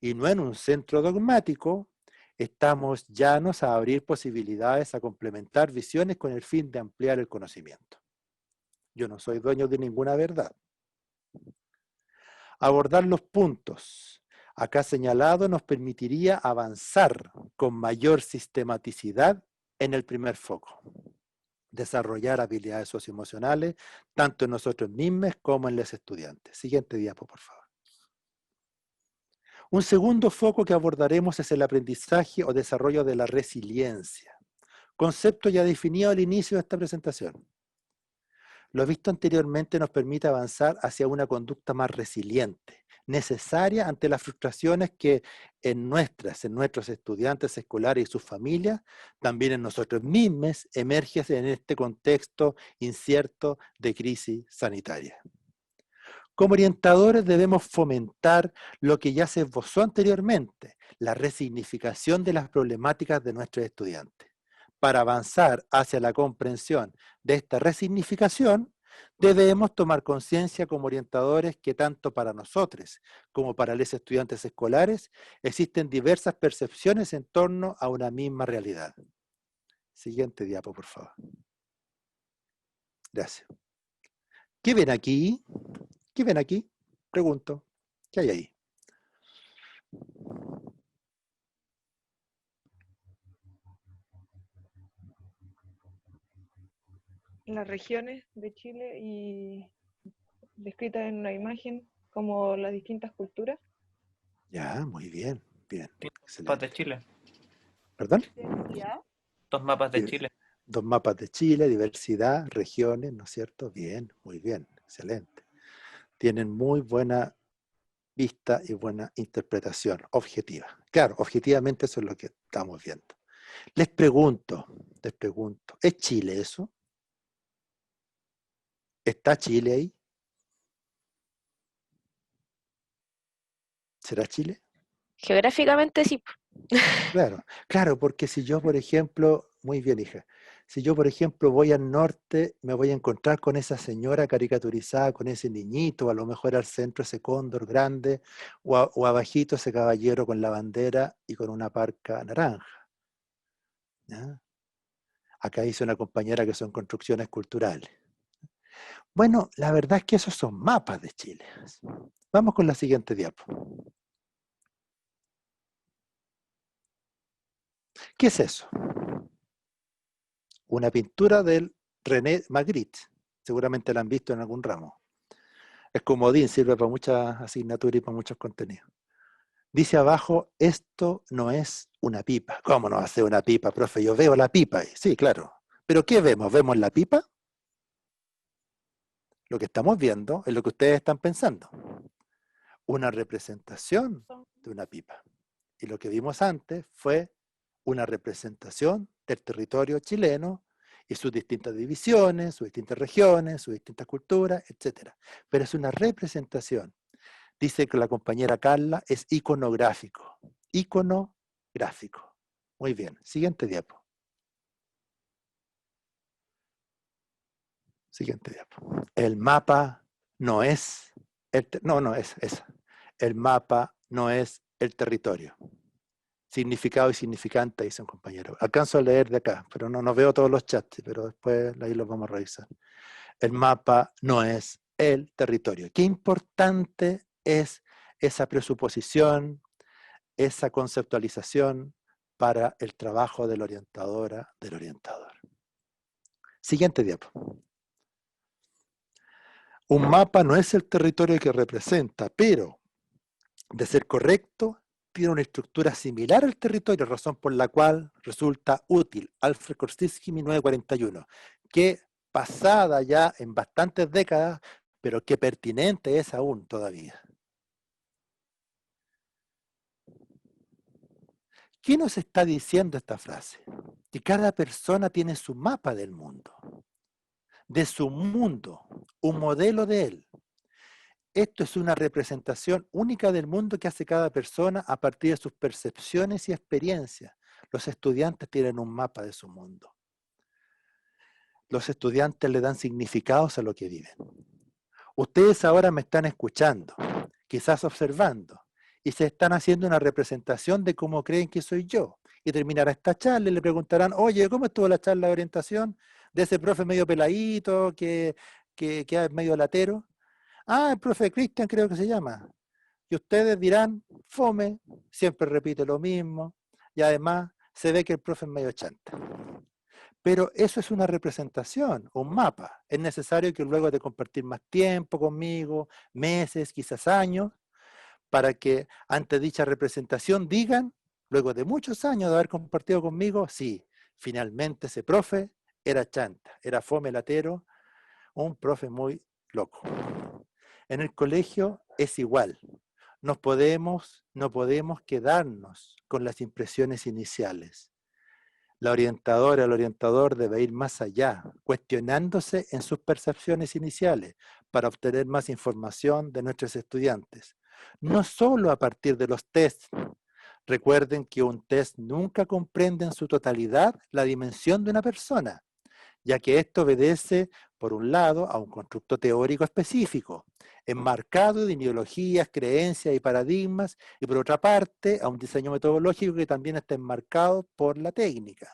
y no en un centro dogmático, estamos llanos a abrir posibilidades, a complementar visiones con el fin de ampliar el conocimiento. Yo no soy dueño de ninguna verdad. Abordar los puntos acá señalados nos permitiría avanzar con mayor sistematicidad en el primer foco. Desarrollar habilidades socioemocionales, tanto en nosotros mismos como en los estudiantes. Siguiente diapo, por favor. Un segundo foco que abordaremos es el aprendizaje o desarrollo de la resiliencia. Concepto ya definido al inicio de esta presentación. Lo visto anteriormente nos permite avanzar hacia una conducta más resiliente, necesaria ante las frustraciones que en nuestros estudiantes escolares y sus familias, también en nosotros mismos, emergen en este contexto incierto de crisis sanitaria. Como orientadores debemos fomentar lo que ya se esbozó anteriormente, la resignificación de las problemáticas de nuestros estudiantes. Para avanzar hacia la comprensión de esta resignificación, debemos tomar conciencia como orientadores que tanto para nosotros como para los estudiantes escolares existen diversas percepciones en torno a una misma realidad. Siguiente diapo, por favor. Gracias. ¿Qué ven aquí? ¿Qué ven aquí? Pregunto. ¿Qué hay ahí? Las regiones de Chile y descritas en una imagen como las distintas culturas. Ya, muy bien, bien. Mapas de Chile. ¿Perdón? Diversidad. 2 mapas de Chile. 2 mapas de Chile, diversidad, regiones, ¿no es cierto? Bien, muy bien, excelente. Tienen muy buena vista y buena interpretación objetiva. Claro, objetivamente eso es lo que estamos viendo. Les pregunto, ¿es Chile eso? ¿Está Chile ahí? ¿Será Chile? Geográficamente sí. Claro, porque si yo, por ejemplo, muy bien, hija, si yo, por ejemplo, voy al norte, me voy a encontrar con esa señora caricaturizada, con ese niñito, a lo mejor al centro ese cóndor grande, o abajito ese caballero con la bandera y con una parca naranja. ¿Ya? Acá dice una compañera que son construcciones culturales. Bueno, la verdad es que esos son mapas de Chile. Vamos con la siguiente diapo. ¿Qué es eso? Una pintura del René Magritte. Seguramente la han visto en algún ramo. Es comodín, sirve para muchas asignaturas y para muchos contenidos. Dice abajo, esto no es una pipa. ¿Cómo no va a ser una pipa, profe? Yo veo la pipa ahí. Sí, claro. ¿Pero qué vemos? ¿Vemos la pipa? Lo que estamos viendo es lo que ustedes están pensando. Una representación de una pipa. Y lo que vimos antes fue una representación del territorio chileno y sus distintas divisiones, sus distintas regiones, sus distintas culturas, etc. Pero es una representación. Dice que la compañera Carla es iconográfico. Iconográfico. Muy bien. Siguiente diapo. Siguiente diapo. El mapa no es... El mapa no es el territorio. Significado y significante, dice un compañero. Alcanzo a leer de acá, pero no veo todos los chats, pero después ahí los vamos a revisar. El mapa no es el territorio. Qué importante es esa presuposición, esa conceptualización para el trabajo de la orientadora, del orientador. Siguiente diapo. Un mapa no es el territorio que representa, pero, de ser correcto, tiene una estructura similar al territorio, razón por la cual resulta útil. Alfred Korzybski, 1941, que pasada ya en bastantes décadas, pero que pertinente es aún todavía. ¿Qué nos está diciendo esta frase? Que cada persona tiene su mapa del mundo, de su mundo, un modelo de él. Esto es una representación única del mundo que hace cada persona a partir de sus percepciones y experiencias. Los estudiantes tienen un mapa de su mundo. Los estudiantes le dan significados a lo que viven. Ustedes ahora me están escuchando, quizás observando, y se están haciendo una representación de cómo creen que soy yo. Y terminará esta charla y le preguntarán, oye, ¿cómo estuvo la charla de orientación? De ese profe medio peladito, que es medio latero. Ah, el profe Cristian creo que se llama. Y ustedes dirán, fome, siempre repite lo mismo, y además se ve que el profe es medio chanta. Pero eso es una representación, un mapa. Es necesario que luego de compartir más tiempo conmigo, meses, quizás años, para que ante dicha representación digan, luego de muchos años de haber compartido conmigo, sí, finalmente ese profe era chanta, era fome latero, un profe muy loco. En el colegio es igual. No podemos quedarnos con las impresiones iniciales. La orientadora, el orientador debe ir más allá, cuestionándose en sus percepciones iniciales para obtener más información de nuestros estudiantes. No solo a partir de los tests. Recuerden que un test nunca comprende en su totalidad la dimensión de una persona, ya que esto obedece, por un lado, a un constructo teórico específico, enmarcado de ideologías, creencias y paradigmas, y por otra parte, a un diseño metodológico que también está enmarcado por la técnica.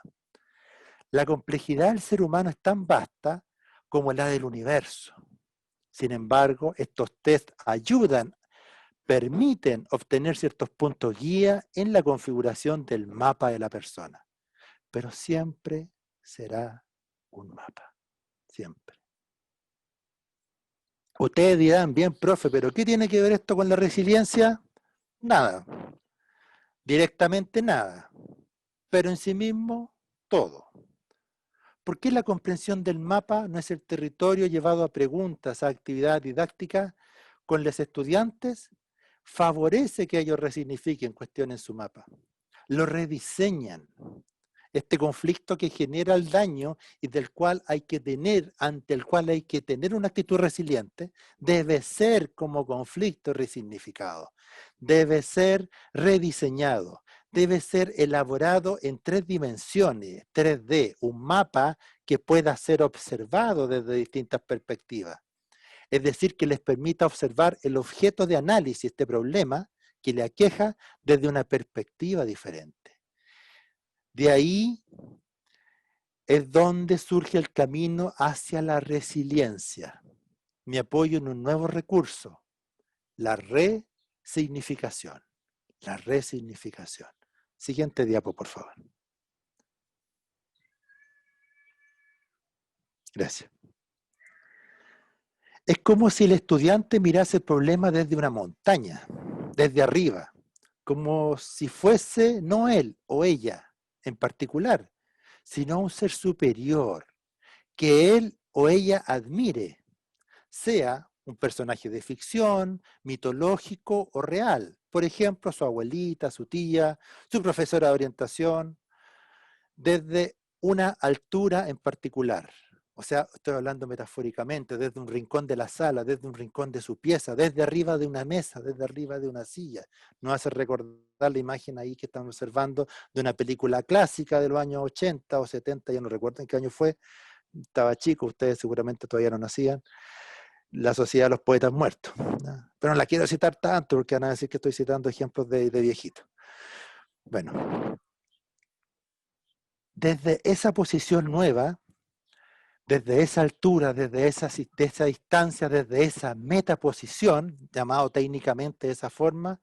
La complejidad del ser humano es tan vasta como la del universo. Sin embargo, estos tests permiten obtener ciertos puntos guía en la configuración del mapa de la persona, pero siempre será un mapa, siempre. Ustedes dirán, bien, profe, pero ¿qué tiene que ver esto con la resiliencia? Nada, directamente nada, pero en sí mismo todo. ¿Por qué la comprensión del mapa no es el territorio llevado a preguntas, a actividad didáctica con los estudiantes? Favorece que ellos resignifiquen, cuestionen su mapa, lo rediseñan. Este conflicto que genera el daño y ante el cual hay que tener una actitud resiliente, debe ser como conflicto resignificado, debe ser rediseñado, debe ser elaborado en 3 dimensiones, 3D, un mapa que pueda ser observado desde distintas perspectivas. Es decir, que les permita observar el objeto de análisis, este problema que le aqueja desde una perspectiva diferente. De ahí es donde surge el camino hacia la resiliencia. Me apoyo en un nuevo recurso, la resignificación. La resignificación. Siguiente diapo, por favor. Gracias. Es como si el estudiante mirase el problema desde una montaña, desde arriba, como si fuese no él o ella en particular, sino un ser superior que él o ella admire, sea un personaje de ficción, mitológico o real. Por ejemplo, su abuelita, su tía, su profesora de orientación, desde una altura en particular. O sea, estoy hablando metafóricamente, desde un rincón de la sala, desde un rincón de su pieza, desde arriba de una mesa, desde arriba de una silla. Nos hace recordar la imagen ahí que estamos observando de una película clásica de los años 80 o 70, ya no recuerdo en qué año fue, estaba chico, ustedes seguramente todavía no nacían, La Sociedad de los Poetas Muertos. ¿No? Pero no la quiero citar tanto porque van a decir que estoy citando ejemplos de viejitos. Bueno, desde esa posición nueva, desde esa altura, desde esa distancia, desde esa metaposición, llamado técnicamente de esa forma,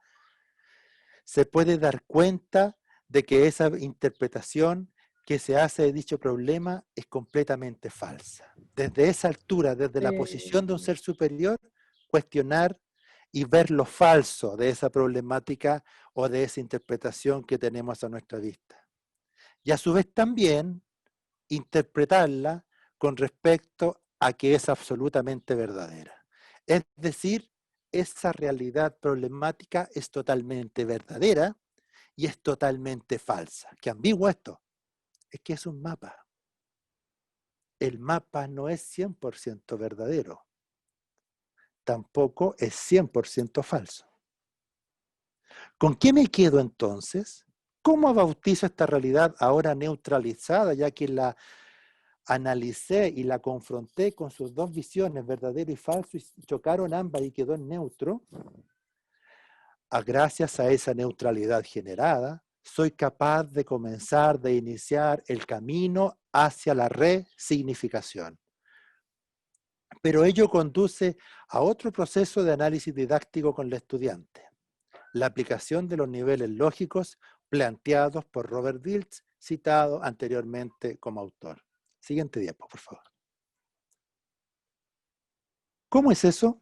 se puede dar cuenta de que esa interpretación que se hace de dicho problema es completamente falsa. Desde esa altura, desde la posición de un ser superior, cuestionar y ver lo falso de esa problemática o de esa interpretación que tenemos a nuestra vista. Y a su vez también interpretarla con respecto a que es absolutamente verdadera. Es decir, esa realidad problemática es totalmente verdadera y es totalmente falsa. ¿Qué ambiguo esto? Es que es un mapa. El mapa no es 100% verdadero. Tampoco es 100% falso. ¿Con qué me quedo entonces? ¿Cómo bautizo esta realidad ahora neutralizada, ya que la analicé y la confronté con sus dos visiones, verdadero y falso, y chocaron ambas y quedó en neutro? Gracias a esa neutralidad generada, soy capaz de comenzar, de iniciar el camino hacia la resignificación. Pero ello conduce a otro proceso de análisis didáctico con el estudiante: la aplicación de los niveles lógicos planteados por Robert Dilts, citado anteriormente como autor. Siguiente diapo, por favor. ¿Cómo es eso?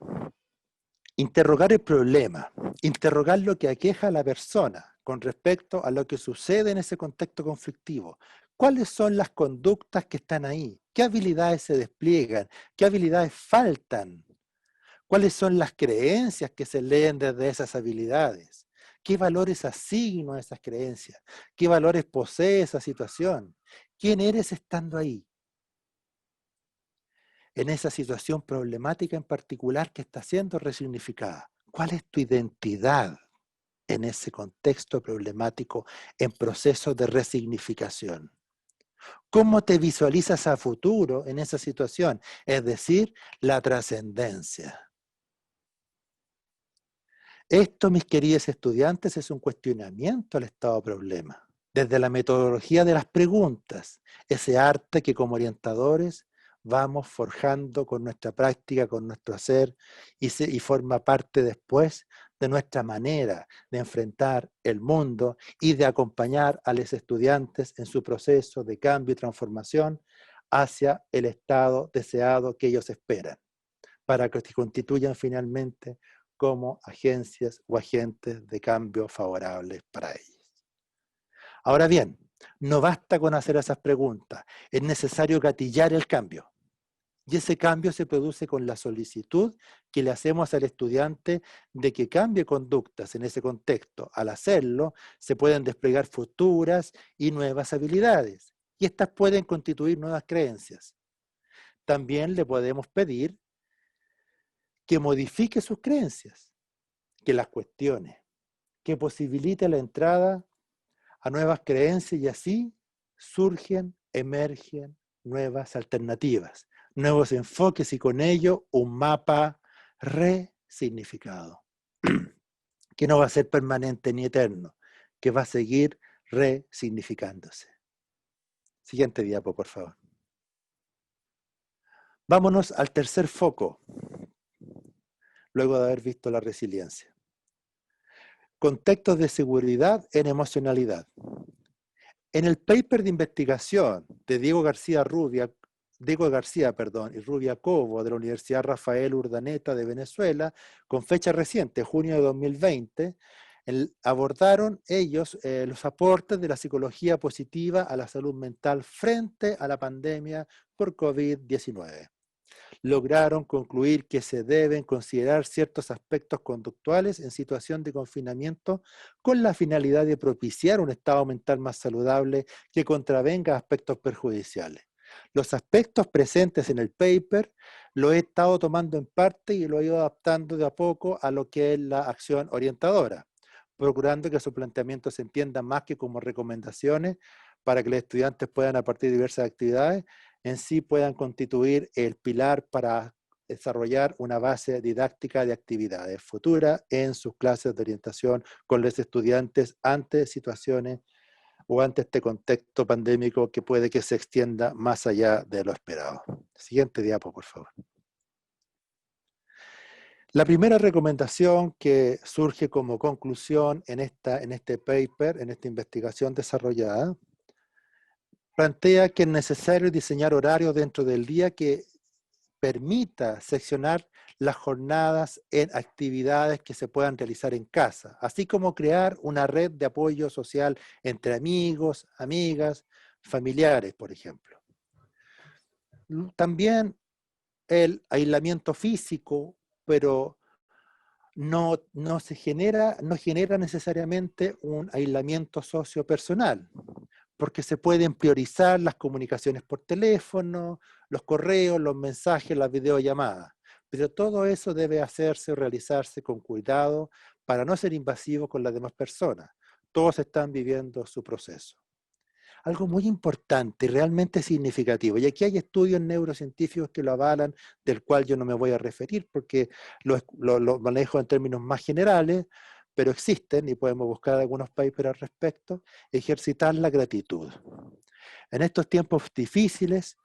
Interrogar el problema, interrogar lo que aqueja a la persona con respecto a lo que sucede en ese contexto conflictivo. ¿Cuáles son las conductas que están ahí? ¿Qué habilidades se despliegan? ¿Qué habilidades faltan? ¿Cuáles son las creencias que se leen desde esas habilidades? ¿Qué valores asigno a esas creencias? ¿Qué valores posee esa situación? ¿Quién eres estando ahí? En esa situación problemática en particular que está siendo resignificada. ¿Cuál es tu identidad en ese contexto problemático en proceso de resignificación? ¿Cómo te visualizas a futuro en esa situación? Es decir, la trascendencia. Esto, mis queridos estudiantes, es un cuestionamiento al estado problema. Desde la metodología de las preguntas, ese arte que como orientadores vamos forjando con nuestra práctica, con nuestro hacer, y forma parte después de nuestra manera de enfrentar el mundo y de acompañar a los estudiantes en su proceso de cambio y transformación hacia el estado deseado que ellos esperan, para que se constituyan finalmente como agencias o agentes de cambio favorables para ellos. Ahora bien, no basta con hacer esas preguntas, es necesario gatillar el cambio. Y ese cambio se produce con la solicitud que le hacemos al estudiante de que cambie conductas en ese contexto. Al hacerlo, se pueden desplegar futuras y nuevas habilidades, y estas pueden constituir nuevas creencias. También le podemos pedir que modifique sus creencias, que las cuestione, que posibilite la entrada a nuevas creencias, y así surgen, emergen nuevas alternativas, nuevos enfoques y con ello un mapa resignificado, que no va a ser permanente ni eterno, que va a seguir resignificándose. Siguiente diapo, por favor. Vámonos al tercer foco, luego de haber visto la resiliencia. Contextos de seguridad en emocionalidad. En el paper de investigación de Diego García y Rubia Cobo de la Universidad Rafael Urdaneta de Venezuela, con fecha reciente, junio de 2020, abordaron ellos los aportes de la psicología positiva a la salud mental frente a la pandemia por COVID-19. Lograron concluir que se deben considerar ciertos aspectos conductuales en situación de confinamiento con la finalidad de propiciar un estado mental más saludable que contravenga aspectos perjudiciales. Los aspectos presentes en el paper lo he estado tomando en parte y lo he ido adaptando de a poco a lo que es la acción orientadora, procurando que su planteamiento se entienda más que como recomendaciones para que los estudiantes puedan, a partir de diversas actividades, en sí puedan constituir el pilar para desarrollar una base didáctica de actividades futuras en sus clases de orientación con los estudiantes ante situaciones o ante este contexto pandémico que puede que se extienda más allá de lo esperado. Siguiente diapo, por favor. La primera recomendación que surge como conclusión en este paper, en esta investigación desarrollada, plantea que es necesario diseñar horarios dentro del día que permita seccionar las jornadas en actividades que se puedan realizar en casa, así como crear una red de apoyo social entre amigos, amigas, familiares, por ejemplo. También el aislamiento físico, pero no genera necesariamente un aislamiento sociopersonal, porque se pueden priorizar las comunicaciones por teléfono, los correos, los mensajes, las videollamadas. Pero todo eso debe hacerse o realizarse con cuidado para no ser invasivo con las demás personas. Todos están viviendo su proceso. Algo muy importante y realmente significativo, y aquí hay estudios neurocientíficos que lo avalan, del cual yo no me voy a referir porque lo manejo en términos más generales, pero existen y podemos buscar algunos papers al respecto. Ejercitar la gratitud. En estos tiempos difíciles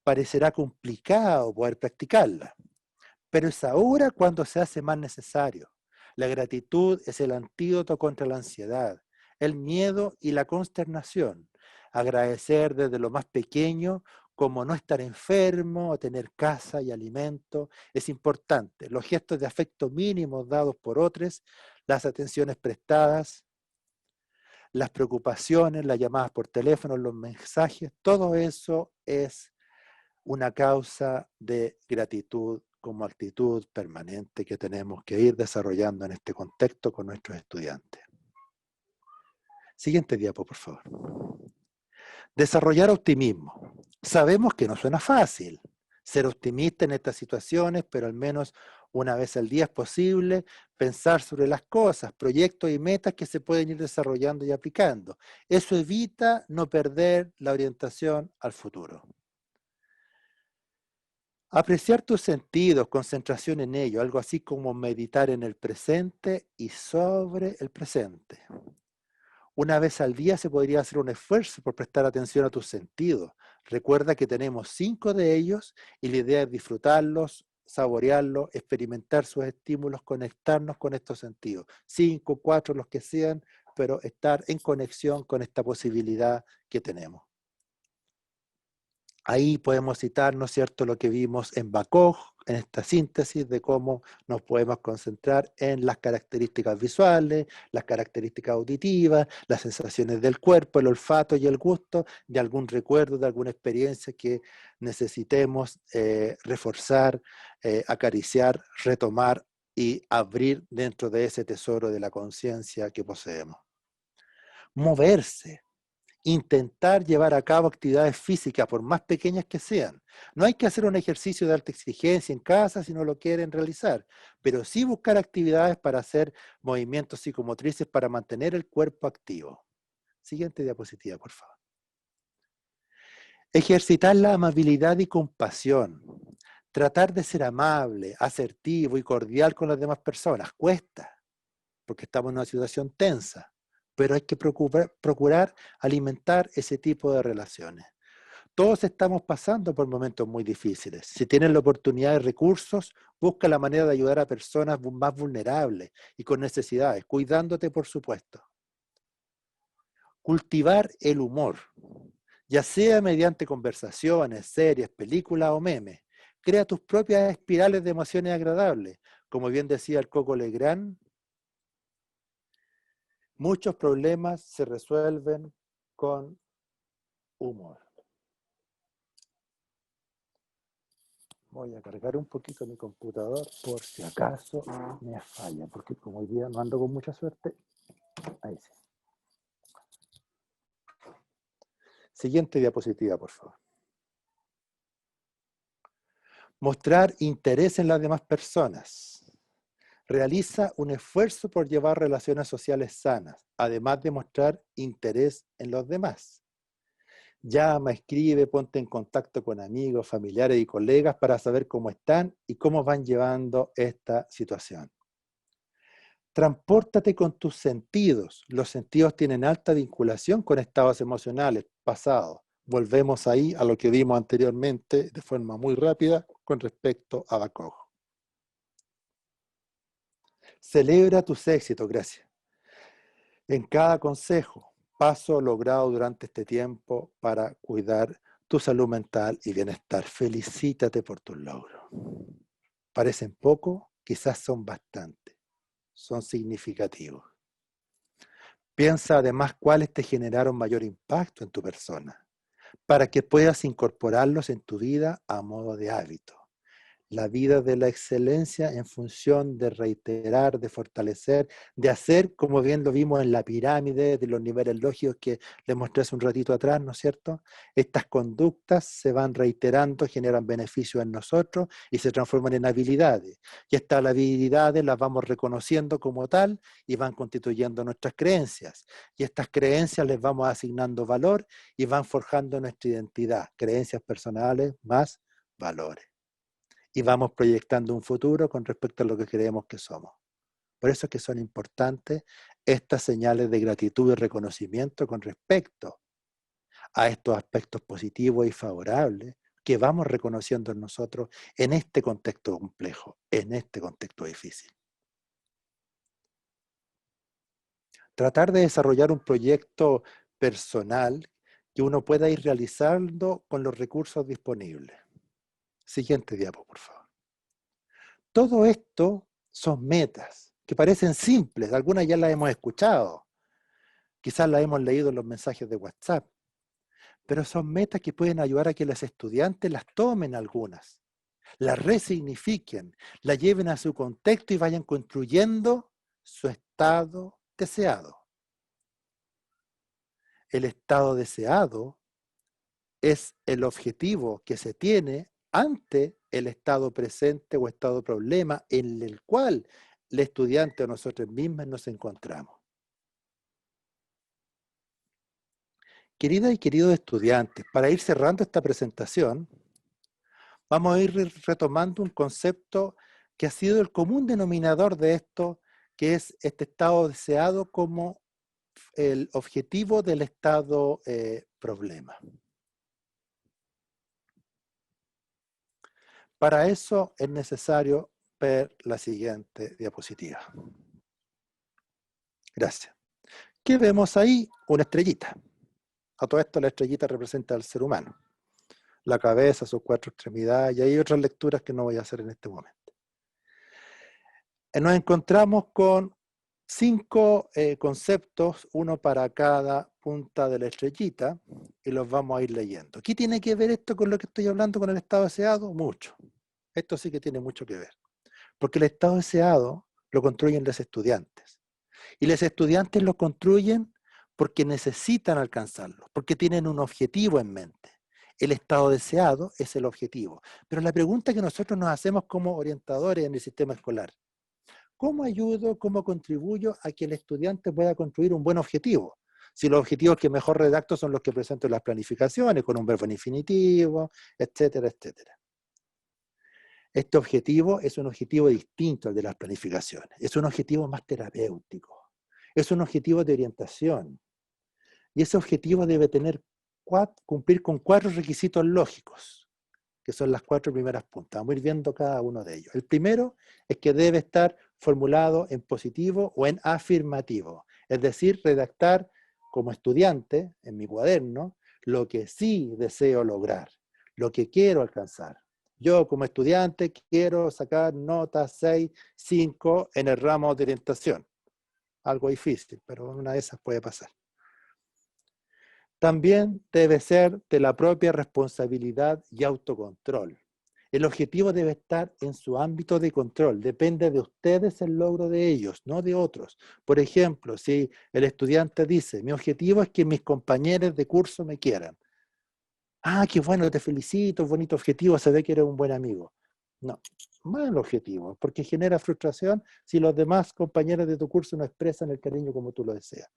parecerá complicado poder practicarla, pero es ahora cuando se hace más necesario. La gratitud es el antídoto contra la ansiedad, el miedo y la consternación. Agradecer desde lo más pequeño, como no estar enfermo o tener casa y alimento, es importante. Los gestos de afecto mínimos dados por otros, las atenciones prestadas, las preocupaciones, las llamadas por teléfono, los mensajes, todo eso es una causa de gratitud como actitud permanente que tenemos que ir desarrollando en este contexto con nuestros estudiantes. Siguiente diapo, por favor. Desarrollar optimismo. Sabemos que no suena fácil ser optimista en estas situaciones, pero al menos una vez al día es posible pensar sobre las cosas, proyectos y metas que se pueden ir desarrollando y aplicando. Eso evita no perder la orientación al futuro. Apreciar tus sentidos, concentración en ello, algo así como meditar en el presente y sobre el presente. Una vez al día se podría hacer un esfuerzo por prestar atención a tus sentidos. Recuerda que tenemos 5 de ellos y la idea es disfrutarlos, saborearlos, experimentar sus estímulos, conectarnos con estos sentidos. 5, 4, los que sean, pero estar en conexión con esta posibilidad que tenemos. Ahí podemos citar, ¿no es cierto?, lo que vimos en Bacog, en esta síntesis de cómo nos podemos concentrar en las características visuales, las características auditivas, las sensaciones del cuerpo, el olfato y el gusto, de algún recuerdo, de alguna experiencia que necesitemos reforzar, acariciar, retomar y abrir dentro de ese tesoro de la conciencia que poseemos. Moverse. Intentar llevar a cabo actividades físicas, por más pequeñas que sean. No hay que hacer un ejercicio de alta exigencia en casa si no lo quieren realizar, pero sí buscar actividades para hacer movimientos psicomotrices para mantener el cuerpo activo. Siguiente diapositiva, por favor. Ejercitar la amabilidad y compasión. Tratar de ser amable, asertivo y cordial con las demás personas. Cuesta, porque estamos en una situación tensa. Pero hay que procurar alimentar ese tipo de relaciones. Todos estamos pasando por momentos muy difíciles. Si tienes la oportunidad de recursos, busca la manera de ayudar a personas más vulnerables y con necesidades, cuidándote, por supuesto. Cultivar el humor, ya sea mediante conversaciones, series, películas o memes. Crea tus propias espirales de emociones agradables. Como bien decía el Coco Legrand, muchos problemas se resuelven con humor. Voy a cargar un poquito mi computador por si acaso me falla, porque como hoy día no ando con mucha suerte. Ahí sí. Siguiente diapositiva, por favor. Mostrar interés en las demás personas. Realiza un esfuerzo por llevar relaciones sociales sanas, además de mostrar interés en los demás. Llama, escribe, ponte en contacto con amigos, familiares y colegas para saber cómo están y cómo van llevando esta situación. Transpórtate con tus sentidos. Los sentidos tienen alta vinculación con estados emocionales pasados. Volvemos ahí a lo que vimos anteriormente de forma muy rápida con respecto a Bacog. Celebra tus éxitos, gracias. En cada consejo, paso logrado durante este tiempo para cuidar tu salud mental y bienestar. Felicítate por tus logros. Parecen pocos, quizás son bastantes. Son significativos. Piensa además cuáles te generaron mayor impacto en tu persona, para que puedas incorporarlos en tu vida a modo de hábito. La vida de la excelencia en función de reiterar, de fortalecer, de hacer, como bien lo vimos en la pirámide de los niveles lógicos que les mostré hace un ratito atrás, ¿no es cierto? Estas conductas se van reiterando, generan beneficios en nosotros y se transforman en habilidades. Y estas habilidades las vamos reconociendo como tal y van constituyendo nuestras creencias. Y estas creencias les vamos asignando valor y van forjando nuestra identidad. Creencias personales más valores. Y vamos proyectando un futuro con respecto a lo que creemos que somos. Por eso es que son importantes estas señales de gratitud y reconocimiento con respecto a estos aspectos positivos y favorables que vamos reconociendo en nosotros en este contexto complejo, en este contexto difícil. Tratar de desarrollar un proyecto personal que uno pueda ir realizando con los recursos disponibles. Siguiente diapo, por favor. Todo esto son metas que parecen simples, algunas ya las hemos escuchado, quizás las hemos leído en los mensajes de WhatsApp, pero son metas que pueden ayudar a que los estudiantes las tomen algunas, las resignifiquen, las lleven a su contexto y vayan construyendo su estado deseado. El estado deseado es el objetivo que se tiene ante el estado presente o estado problema en el cual el estudiante o nosotros mismos nos encontramos. Queridas y queridos estudiantes, para ir cerrando esta presentación, vamos a ir retomando un concepto que ha sido el común denominador de esto, que es este estado deseado como el objetivo del estado problema. Para eso es necesario ver la siguiente diapositiva. Gracias. ¿Qué vemos ahí? Una estrellita. A todo esto la estrellita representa al ser humano. La cabeza, sus 4 extremidades, y hay otras lecturas que no voy a hacer en este momento. Nos encontramos con 5 conceptos, uno para cada punta de la estrellita, y los vamos a ir leyendo. ¿Qué tiene que ver esto con lo que estoy hablando con el estado deseado? Mucho. Esto sí que tiene mucho que ver. Porque el estado deseado lo construyen los estudiantes. Y los estudiantes lo construyen porque necesitan alcanzarlo, porque tienen un objetivo en mente. El estado deseado es el objetivo. Pero la pregunta que nosotros nos hacemos como orientadores en el sistema escolar, ¿cómo ayudo, cómo contribuyo a que el estudiante pueda construir un buen objetivo? Si los objetivos que mejor redacto son los que presento en las planificaciones, con un verbo en infinitivo, etcétera, etcétera. Este objetivo es un objetivo distinto al de las planificaciones. Es un objetivo más terapéutico. Es un objetivo de orientación. Y ese objetivo debe cumplir con 4 requisitos lógicos, que son las 4 primeras puntas. Vamos a ir viendo cada uno de ellos. El primero es que debe estar formulado en positivo o en afirmativo. Es decir, redactar como estudiante, en mi cuaderno, lo que sí deseo lograr, lo que quiero alcanzar. Yo como estudiante quiero sacar nota 6, 5 en el ramo de orientación. Algo difícil, pero una de esas puede pasar. También debe ser de la propia responsabilidad y autocontrol. El objetivo debe estar en su ámbito de control. Depende de ustedes el logro de ellos, no de otros. Por ejemplo, si el estudiante dice, mi objetivo es que mis compañeros de curso me quieran. Ah, qué bueno, te felicito, bonito objetivo, se ve que eres un buen amigo. No, mal objetivo, porque genera frustración si los demás compañeros de tu curso no expresan el cariño como tú lo deseas.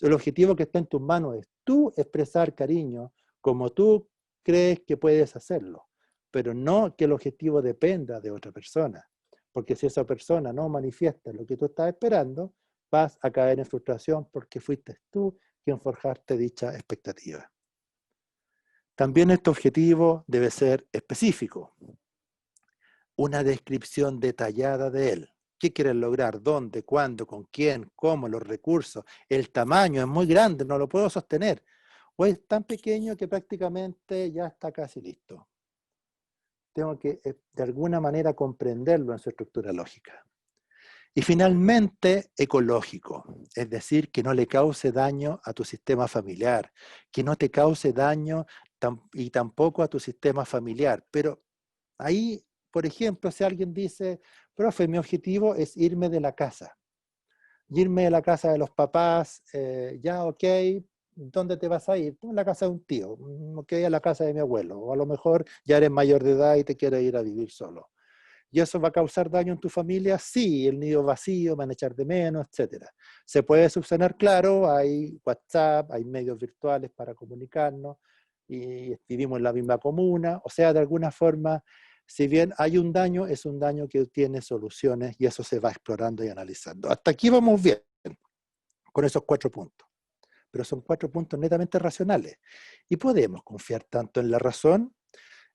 El objetivo que está en tus manos es tú expresar cariño como tú crees que puedes hacerlo, pero no que el objetivo dependa de otra persona, porque si esa persona no manifiesta lo que tú estás esperando, vas a caer en frustración porque fuiste tú quien forjaste dicha expectativa. También este objetivo debe ser específico, una descripción detallada de él. ¿Qué quieres lograr? ¿Dónde? ¿Cuándo? ¿Con quién? ¿Cómo? Los recursos. El tamaño es muy grande, no lo puedo sostener. O es tan pequeño que prácticamente ya está casi listo. Tengo que, de alguna manera, comprenderlo en su estructura lógica. Y finalmente, ecológico, es decir, que no le cause daño a tu sistema familiar, que no te cause daño y tampoco a tu sistema familiar. Pero ahí, por ejemplo, si alguien dice, profe, mi objetivo es irme de la casa, irme de la casa de los papás, ya, ok, ¿dónde te vas a ir? A la casa de un tío, ok, a la casa de mi abuelo, o a lo mejor ya eres mayor de edad y te quieres ir a vivir solo. ¿Y eso va a causar daño en tu familia? Sí, el nido vacío, van a echar de menos, etc. ¿Se puede subsanar? Claro, hay WhatsApp, hay medios virtuales para comunicarnos, y vivimos en la misma comuna, o sea, de alguna forma, si bien hay un daño, es un daño que tiene soluciones y eso se va explorando y analizando. Hasta aquí vamos bien, con esos 4 puntos. Pero son 4 puntos netamente racionales. Y podemos confiar tanto en la razón.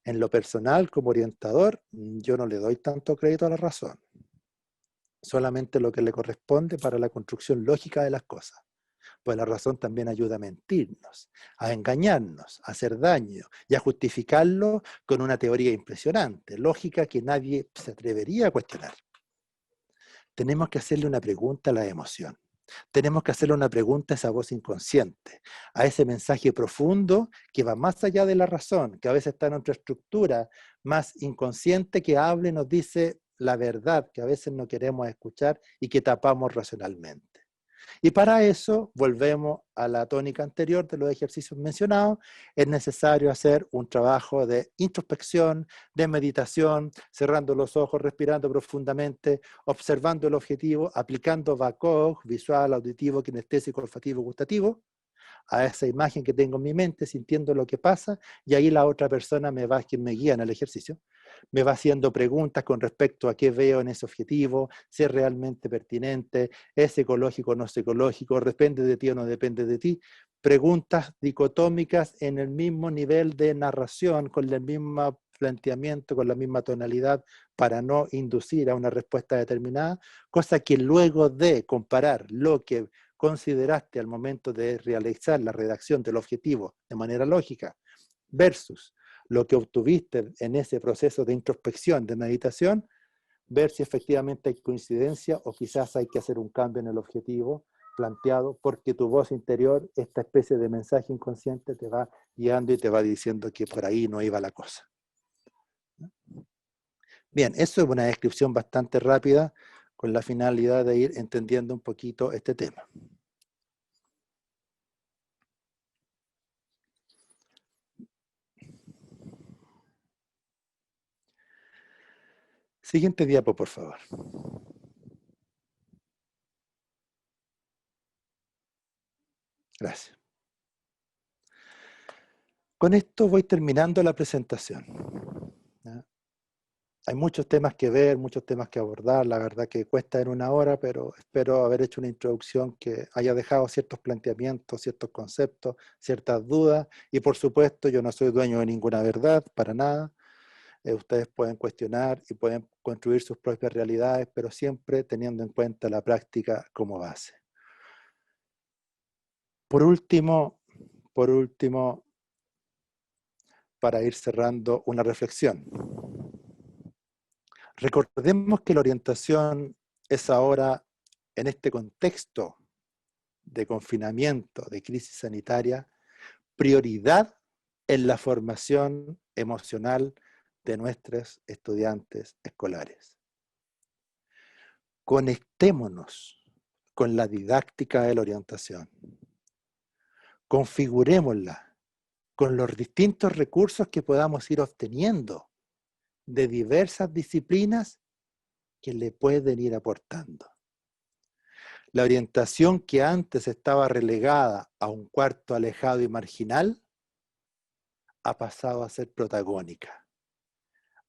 En lo personal, como orientador, yo no le doy tanto crédito a la razón. Solamente lo que le corresponde para la construcción lógica de las cosas. Pues la razón también ayuda a mentirnos, a engañarnos, a hacer daño y a justificarlo con una teoría impresionante, lógica que nadie se atrevería a cuestionar. Tenemos que hacerle una pregunta a la emoción. Tenemos que hacerle una pregunta a esa voz inconsciente, a ese mensaje profundo que va más allá de la razón, que a veces está en otra estructura más inconsciente que habla y nos dice la verdad que a veces no queremos escuchar y que tapamos racionalmente. Y para eso, volvemos a la tónica anterior de los ejercicios mencionados, es necesario hacer un trabajo de introspección, de meditación, cerrando los ojos, respirando profundamente, observando el objetivo, aplicando VACOG, visual, auditivo, kinestésico, olfativo, gustativo, a esa imagen que tengo en mi mente, sintiendo lo que pasa, y ahí la otra persona quien me guía en el ejercicio, me va haciendo preguntas con respecto a qué veo en ese objetivo, si es realmente pertinente, es ecológico o no es ecológico, depende de ti o no depende de ti. Preguntas dicotómicas en el mismo nivel de narración, con el mismo planteamiento, con la misma tonalidad, para no inducir a una respuesta determinada, cosa que luego de comparar lo que consideraste al momento de realizar la redacción del objetivo de manera lógica versus lo que obtuviste en ese proceso de introspección, de meditación, ver si efectivamente hay coincidencia o quizás hay que hacer un cambio en el objetivo planteado porque tu voz interior, esta especie de mensaje inconsciente te va guiando y te va diciendo que por ahí no iba la cosa. Bien, eso es una descripción bastante rápida con la finalidad de ir entendiendo un poquito este tema. Siguiente diapo, por favor. Gracias. Con esto voy terminando la presentación. ¿Ya? Hay muchos temas que ver, muchos temas que abordar, la verdad que cuesta en 1 hora, pero espero haber hecho una introducción que haya dejado ciertos planteamientos, ciertos conceptos, ciertas dudas, y por supuesto yo no soy dueño de ninguna verdad, para nada. Ustedes pueden cuestionar y pueden construir sus propias realidades, pero siempre teniendo en cuenta la práctica como base. Por último, para ir cerrando, una reflexión. Recordemos que la orientación es ahora, en este contexto de confinamiento, de crisis sanitaria, prioridad en la formación emocional de nuestros estudiantes escolares. Conectémonos con la didáctica de la orientación. Configurémosla con los distintos recursos que podamos ir obteniendo de diversas disciplinas que le pueden ir aportando. La orientación que antes estaba relegada a un cuarto alejado y marginal ha pasado a ser protagónica,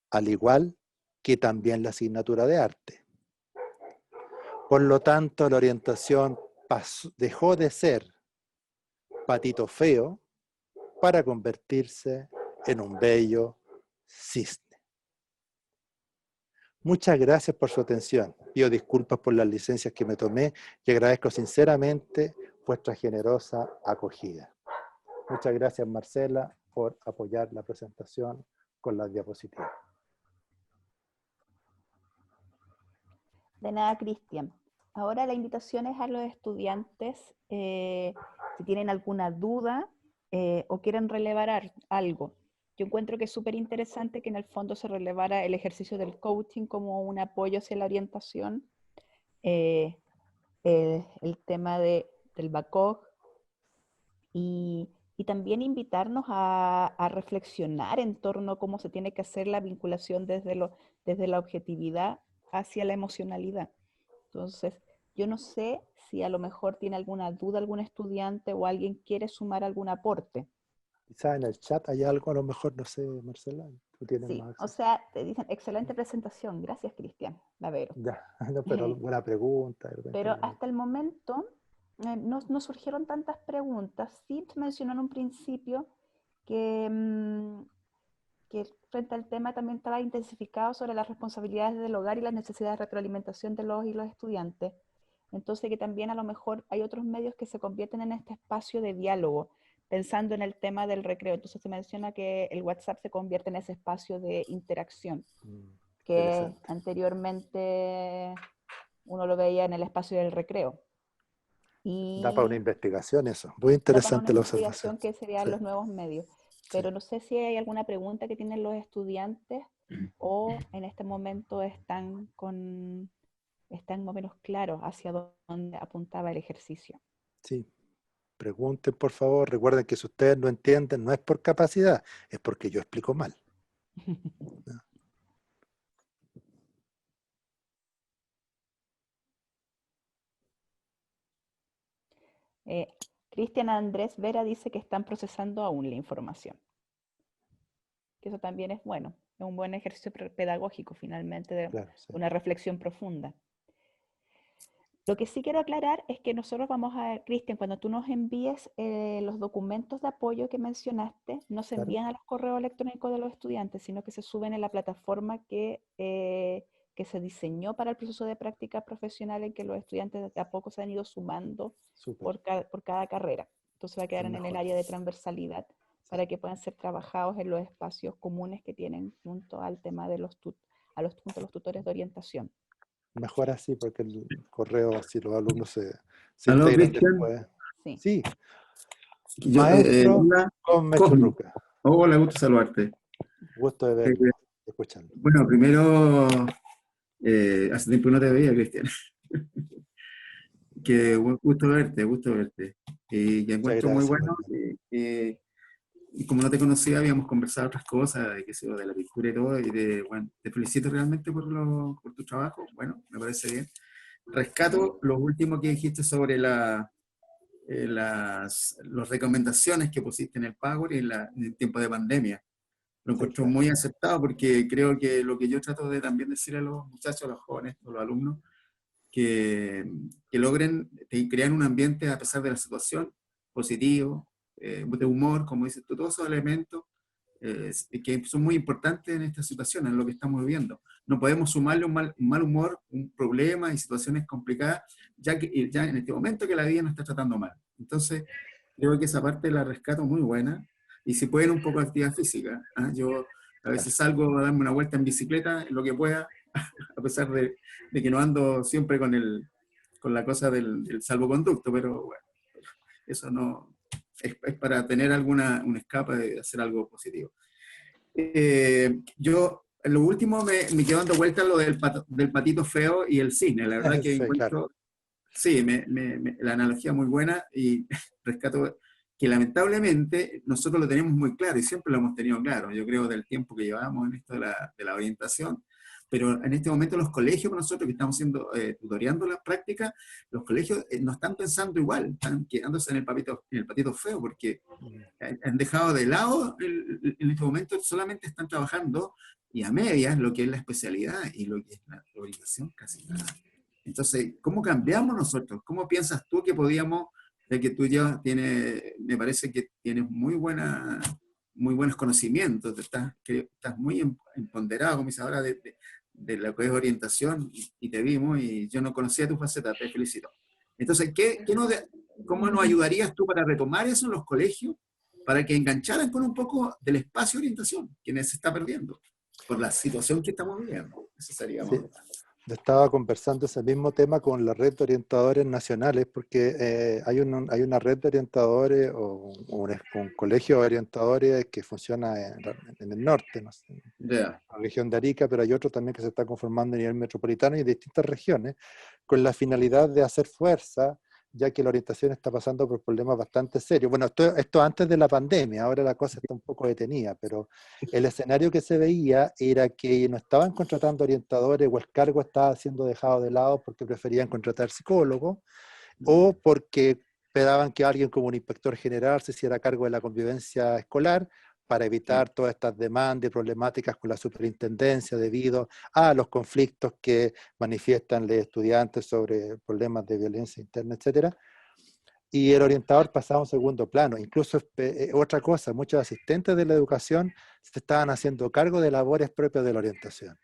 al igual que también la asignatura de arte. Por lo tanto, la orientación dejó de ser patito feo para convertirse en un bello cisne. Muchas gracias por su atención. Pido disculpas por las licencias que me tomé y agradezco sinceramente vuestra generosa acogida. Muchas gracias, Marcela, por apoyar la presentación con las diapositivas. De nada, Cristian. Ahora la invitación es a los estudiantes, si tienen alguna duda o quieren relevar algo. Yo encuentro que es súper interesante que en el fondo se relevara el ejercicio del coaching como un apoyo hacia la orientación, el tema del BACOG y también invitarnos a reflexionar en torno a cómo se tiene que hacer la vinculación desde la objetividad hacia la emocionalidad. Entonces, yo no sé si a lo mejor tiene alguna duda algún estudiante o alguien quiere sumar algún aporte. Quizás en el chat hay algo, a lo mejor, no sé, Marcela, tú tienes Sí, más o acceso. sea, te dicen, excelente presentación. Gracias, Cristian. La veo. Ya, no, pero alguna pregunta. De repente Pero alguna- hasta el momento no surgieron tantas preguntas. Sí mencionó en un principio que, que frente al tema también estaba intensificado sobre las responsabilidades del hogar y las necesidades de retroalimentación de los y los estudiantes. Entonces que también a lo mejor hay otros medios que se convierten en este espacio de diálogo, pensando en el tema del recreo. Entonces se menciona que el WhatsApp se convierte en ese espacio de interacción, que Interesante. anteriormente uno lo veía en el espacio del recreo. Da para una Y investigación eso. Muy da para una interesante la observación. investigación que serían Sí, los nuevos medios. sí. Pero no sé si hay alguna pregunta que tienen los estudiantes o en este momento están más o menos claros hacia dónde apuntaba el ejercicio. Sí. Pregunten, por favor. Recuerden que si ustedes no entienden, no es por capacidad, es porque yo explico mal. Cristian Andrés Vera dice que están procesando aún la información. Que eso también es bueno. Es un buen ejercicio pedagógico, finalmente, de Claro, sí. una reflexión profunda. Lo que sí quiero aclarar es que nosotros vamos a, Cristian, cuando tú nos envíes los documentos de apoyo que mencionaste, no se Claro. envían a los correos electrónicos de los estudiantes, sino que se suben en la plataforma que se diseñó para el proceso de práctica profesional en que los estudiantes de a poco se han ido sumando Súper. por cada carrera. Entonces va a quedar Es en el mejor. área de transversalidad para que puedan ser trabajados en los espacios comunes que tienen junto al tema de los tutores de orientación. Mejor así, porque el correo, así los alumnos se Aló, integran Cristian. después. Sí. Sí. Yo, Maestro hola, Cosme Cosme. Churruca. Hola, gusto saludarte. Gusto de verlo, de escucharlo. Bueno, primero, hace tiempo no te veía, Cristian. Que gusto verte, gusto verte. Y que encuentro muy gracias, bueno. Y como no te conocía, habíamos conversado otras cosas, de, qué sé yo, de la pintura y todo, y bueno, te felicito realmente por tu trabajo. Bueno, me parece bien. Rescato lo último que dijiste sobre las recomendaciones que pusiste en el Power en el tiempo de pandemia. Lo encuentro muy aceptado porque creo que lo que yo trato de también decir a los muchachos, a los jóvenes, a los alumnos, que logren crear un ambiente a pesar de la situación positivo, de humor, como dices tú, todos esos elementos que son muy importantes en esta situación, en lo que estamos viviendo. No podemos sumarle un mal humor, un problema y situaciones complicadas, ya en este momento que la vida nos está tratando mal. Entonces, creo que esa parte la rescato muy buena. Y si pueden, un poco de actividad física. Yo a veces salgo a darme una vuelta en bicicleta, en lo que pueda, a pesar de que no ando siempre con la cosa del salvoconducto, pero bueno, eso no es para tener un escape de hacer algo positivo. Yo, en lo último, me quedo dando vuelta lo del patito feo y el cisne. La verdad que Sí, encuentro, claro. sí, la analogía muy buena y rescato que lamentablemente nosotros lo tenemos muy claro y siempre lo hemos tenido claro, yo creo, del tiempo que llevamos en esto de la orientación. Pero en este momento los colegios, nosotros que estamos tutoreando las prácticas, los colegios no están pensando igual, están quedándose en el patito feo, porque han dejado de lado en este momento, solamente están trabajando y a medias lo que es la especialidad y lo que es la orientación, casi nada. Entonces, ¿cómo cambiamos nosotros? ¿Cómo piensas tú que podíamos, de que tú ya me parece que tienes muy buenos conocimientos, estás muy empoderado, como dice ahora, de de lo que es orientación y te vimos y yo no conocía tu faceta, te felicito. Entonces, ¿cómo nos ayudarías tú para retomar eso en los colegios, para que engancharan con un poco del espacio de orientación, que se está perdiendo por la situación que estamos viviendo? Eso sería Sí. Yo estaba conversando ese mismo tema con la red de orientadores nacionales, porque hay una red de orientadores o un colegio de orientadores que funciona en el norte, no sé, en la región de Arica, pero hay otro también que se está conformando a nivel metropolitano y en distintas regiones, con la finalidad de hacer fuerza, ya que la orientación está pasando por problemas bastante serios. Bueno, esto antes de la pandemia, ahora la cosa está un poco detenida, pero el escenario que se veía era que no estaban contratando orientadores o el cargo estaba siendo dejado de lado porque preferían contratar psicólogos o porque esperaban que alguien como un inspector general se hiciera cargo de la convivencia escolar para evitar todas estas demandas y problemáticas con la superintendencia debido a los conflictos que manifiestan los estudiantes sobre problemas de violencia interna, etc. Y el orientador pasaba a un segundo plano. Incluso otra cosa, muchos asistentes de la educación se estaban haciendo cargo de labores propias de la orientación.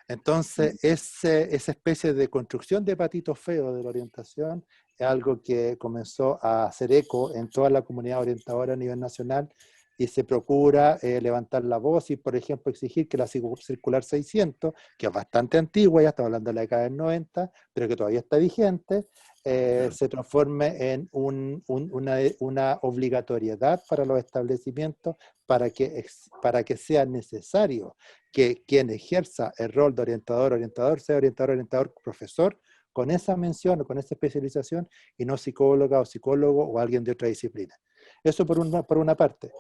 Entonces, esa especie de construcción de patito feo de la orientación es algo que comenzó a hacer eco en toda la comunidad orientadora a nivel nacional y se procura levantar la voz y, por ejemplo, exigir que la circular 600, que es bastante antigua, ya estamos hablando de la década del 90, pero que todavía está vigente, se transforme en una obligatoriedad para los establecimientos para que sea necesario que quien ejerza el rol de orientador sea orientador, profesor, con esa mención o con esa especialización y no psicóloga o psicólogo o alguien de otra disciplina. Eso por una parte.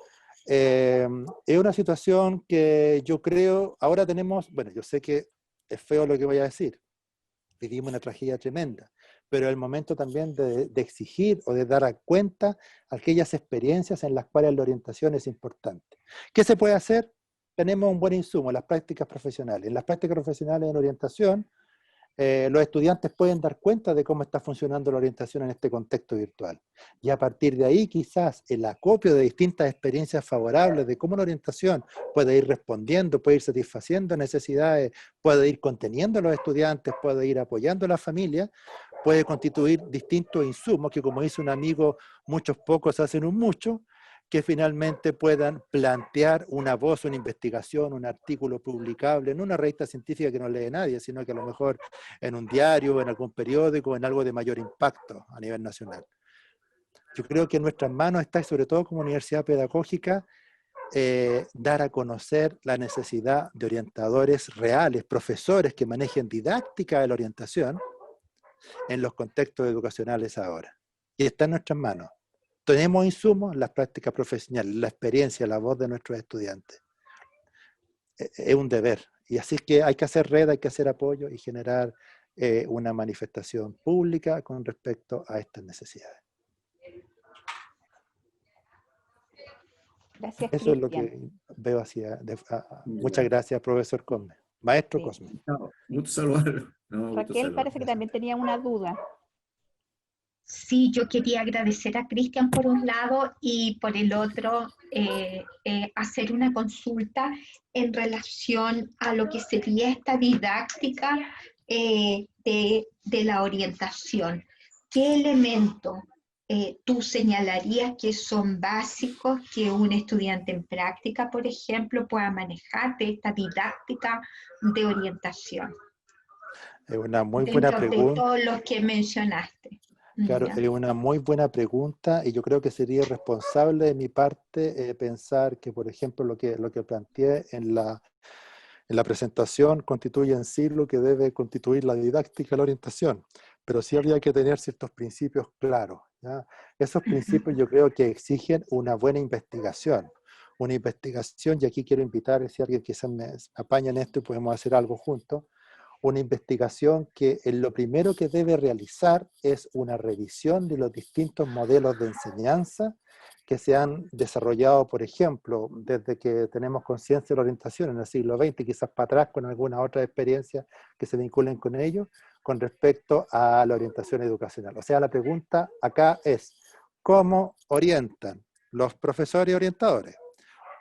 Es una situación que yo creo, ahora tenemos, bueno, yo sé que es feo lo que voy a decir, vivimos una tragedia tremenda, pero es el momento también de exigir o de dar cuenta aquellas experiencias en las cuales la orientación es importante. ¿Qué se puede hacer? Tenemos un buen insumo, las prácticas profesionales. En las prácticas profesionales en orientación, los estudiantes pueden dar cuenta de cómo está funcionando la orientación en este contexto virtual. Y a partir de ahí, quizás, el acopio de distintas experiencias favorables de cómo la orientación puede ir respondiendo, puede ir satisfaciendo necesidades, puede ir conteniendo a los estudiantes, puede ir apoyando a la familia, puede constituir distintos insumos que, como dice un amigo, muchos pocos hacen un mucho, que finalmente puedan plantear una voz, una investigación, un artículo publicable, en una revista científica que no lee nadie, sino que a lo mejor en un diario, en algún periódico, en algo de mayor impacto a nivel nacional. Yo creo que en nuestras manos está, sobre todo como universidad pedagógica, dar a conocer la necesidad de orientadores reales, profesores que manejen didáctica de la orientación en los contextos educacionales ahora. Y está en nuestras manos. Tenemos insumos, las prácticas profesionales, la experiencia, la voz de nuestros estudiantes. Es un deber. Y así que hay que hacer red, hay que hacer apoyo y generar una manifestación pública con respecto a estas necesidades. Gracias, Eso Cristian. es lo que veo muchas gracias, profesor Cosme. Maestro Sí. Cosme. No, gusto saludarlo. No, gusto Raquel parece que saludarlo. también tenía una duda. Sí, yo quería agradecer a Cristian por un lado y por el otro hacer una consulta en relación a lo que sería esta didáctica de la orientación. ¿Qué elementos tú señalarías que son básicos que un estudiante en práctica, por ejemplo, pueda manejar de esta didáctica de orientación? Es una muy buena Dentro de pregunta. todos los que mencionaste. Claro, Ya. es una muy buena pregunta y yo creo que sería irresponsable de mi parte pensar que, por ejemplo, lo que planteé en la presentación constituye en sí lo que debe constituir la didáctica de la orientación, pero sí habría que tener ciertos principios claros, ¿ya? Esos principios yo creo que exigen una buena investigación, y aquí quiero invitar, si alguien quizás me apaña en esto y podemos hacer algo juntos, una investigación que lo primero que debe realizar es una revisión de los distintos modelos de enseñanza que se han desarrollado, por ejemplo, desde que tenemos conciencia de la orientación en el siglo XX, quizás para atrás con alguna otra experiencia que se vinculen con ello, con respecto a la orientación educacional. O sea, la pregunta acá es, ¿cómo orientan los profesores y orientadores?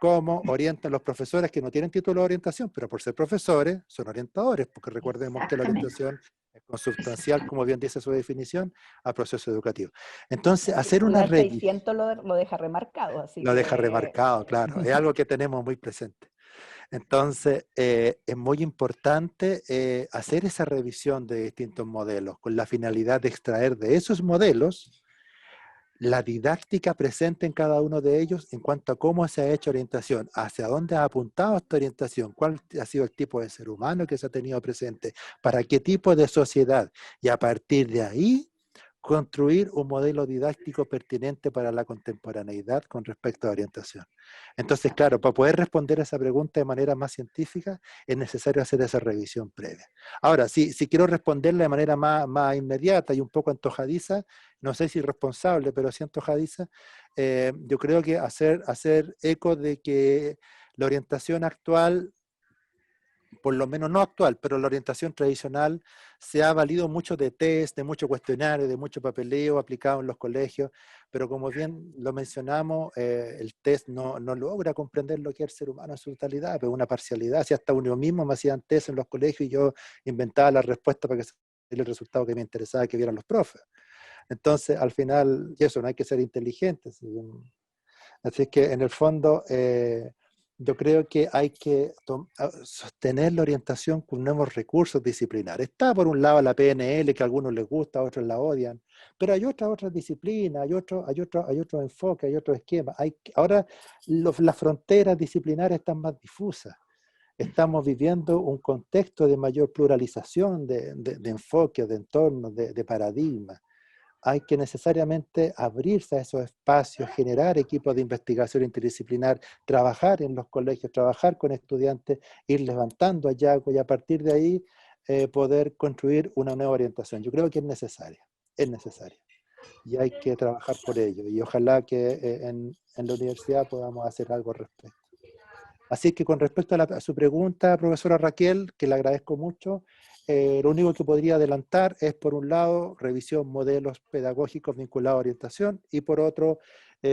cómo orientan los profesores que no tienen título de orientación, pero por ser profesores son orientadores, porque recordemos que la Exactamente. orientación es consubstancial, como bien dice su definición, al proceso educativo. Entonces, hacer Y una el revisión 600 lo deja remarcado, así lo deja que remarcado, claro, es algo que tenemos muy presente. Entonces, es muy importante hacer esa revisión de distintos modelos con la finalidad de extraer de esos modelos la didáctica presente en cada uno de ellos en cuanto a cómo se ha hecho orientación, hacia dónde ha apuntado esta orientación, cuál ha sido el tipo de ser humano que se ha tenido presente, para qué tipo de sociedad, y a partir de ahí construir un modelo didáctico pertinente para la contemporaneidad con respecto a orientación. Entonces, claro, para poder responder a esa pregunta de manera más científica, es necesario hacer esa revisión previa. Ahora, si quiero responderla de manera más inmediata y un poco antojadiza, no sé si responsable, pero sí antojadiza, yo creo que hacer eco de que la orientación actual, por lo menos no actual, pero la orientación tradicional se ha valido mucho de test, de mucho cuestionario, de mucho papeleo aplicado en los colegios, pero como bien lo mencionamos, el test no logra comprender lo que es el ser humano en su totalidad, pero una parcialidad. Si hasta uno mismo me hacían test en los colegios y yo inventaba la respuesta para que saliera el resultado que me interesaba que vieran los profes. Entonces, al final, y eso, no hay que ser inteligentes. Así es que, en el fondo, yo creo que hay que sostener la orientación con nuevos recursos disciplinares. Está por un lado la PNL, que a algunos les gusta, a otros la odian, pero hay otras disciplinas, hay otro enfoque, hay otro esquema. Ahora las fronteras disciplinarias están más difusas. Estamos viviendo un contexto de mayor pluralización de enfoques, de entornos, de paradigmas. Hay que necesariamente abrirse a esos espacios, generar equipos de investigación interdisciplinar, trabajar en los colegios, trabajar con estudiantes, ir levantando hallazgos y a partir de ahí poder construir una nueva orientación. Yo creo que es necesaria y hay que trabajar por ello y ojalá que en la universidad podamos hacer algo al respecto. Así que con respecto a su pregunta, profesora Raquel, que le agradezco mucho, lo único que podría adelantar es, por un lado, revisión modelos pedagógicos vinculados a orientación y, por otro,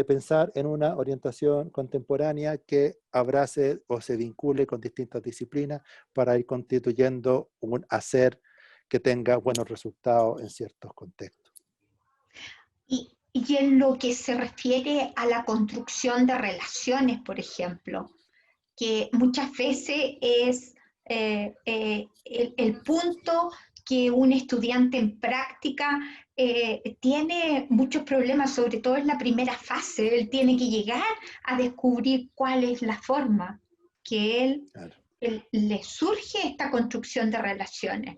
pensar en una orientación contemporánea que abrace o se vincule con distintas disciplinas para ir constituyendo un hacer que tenga buenos resultados en ciertos contextos. Y en lo que se refiere a la construcción de relaciones, por ejemplo, que muchas veces es el punto que un estudiante en práctica tiene muchos problemas, sobre todo en la primera fase. Él tiene que llegar a descubrir cuál es la forma que él le surge esta construcción de relaciones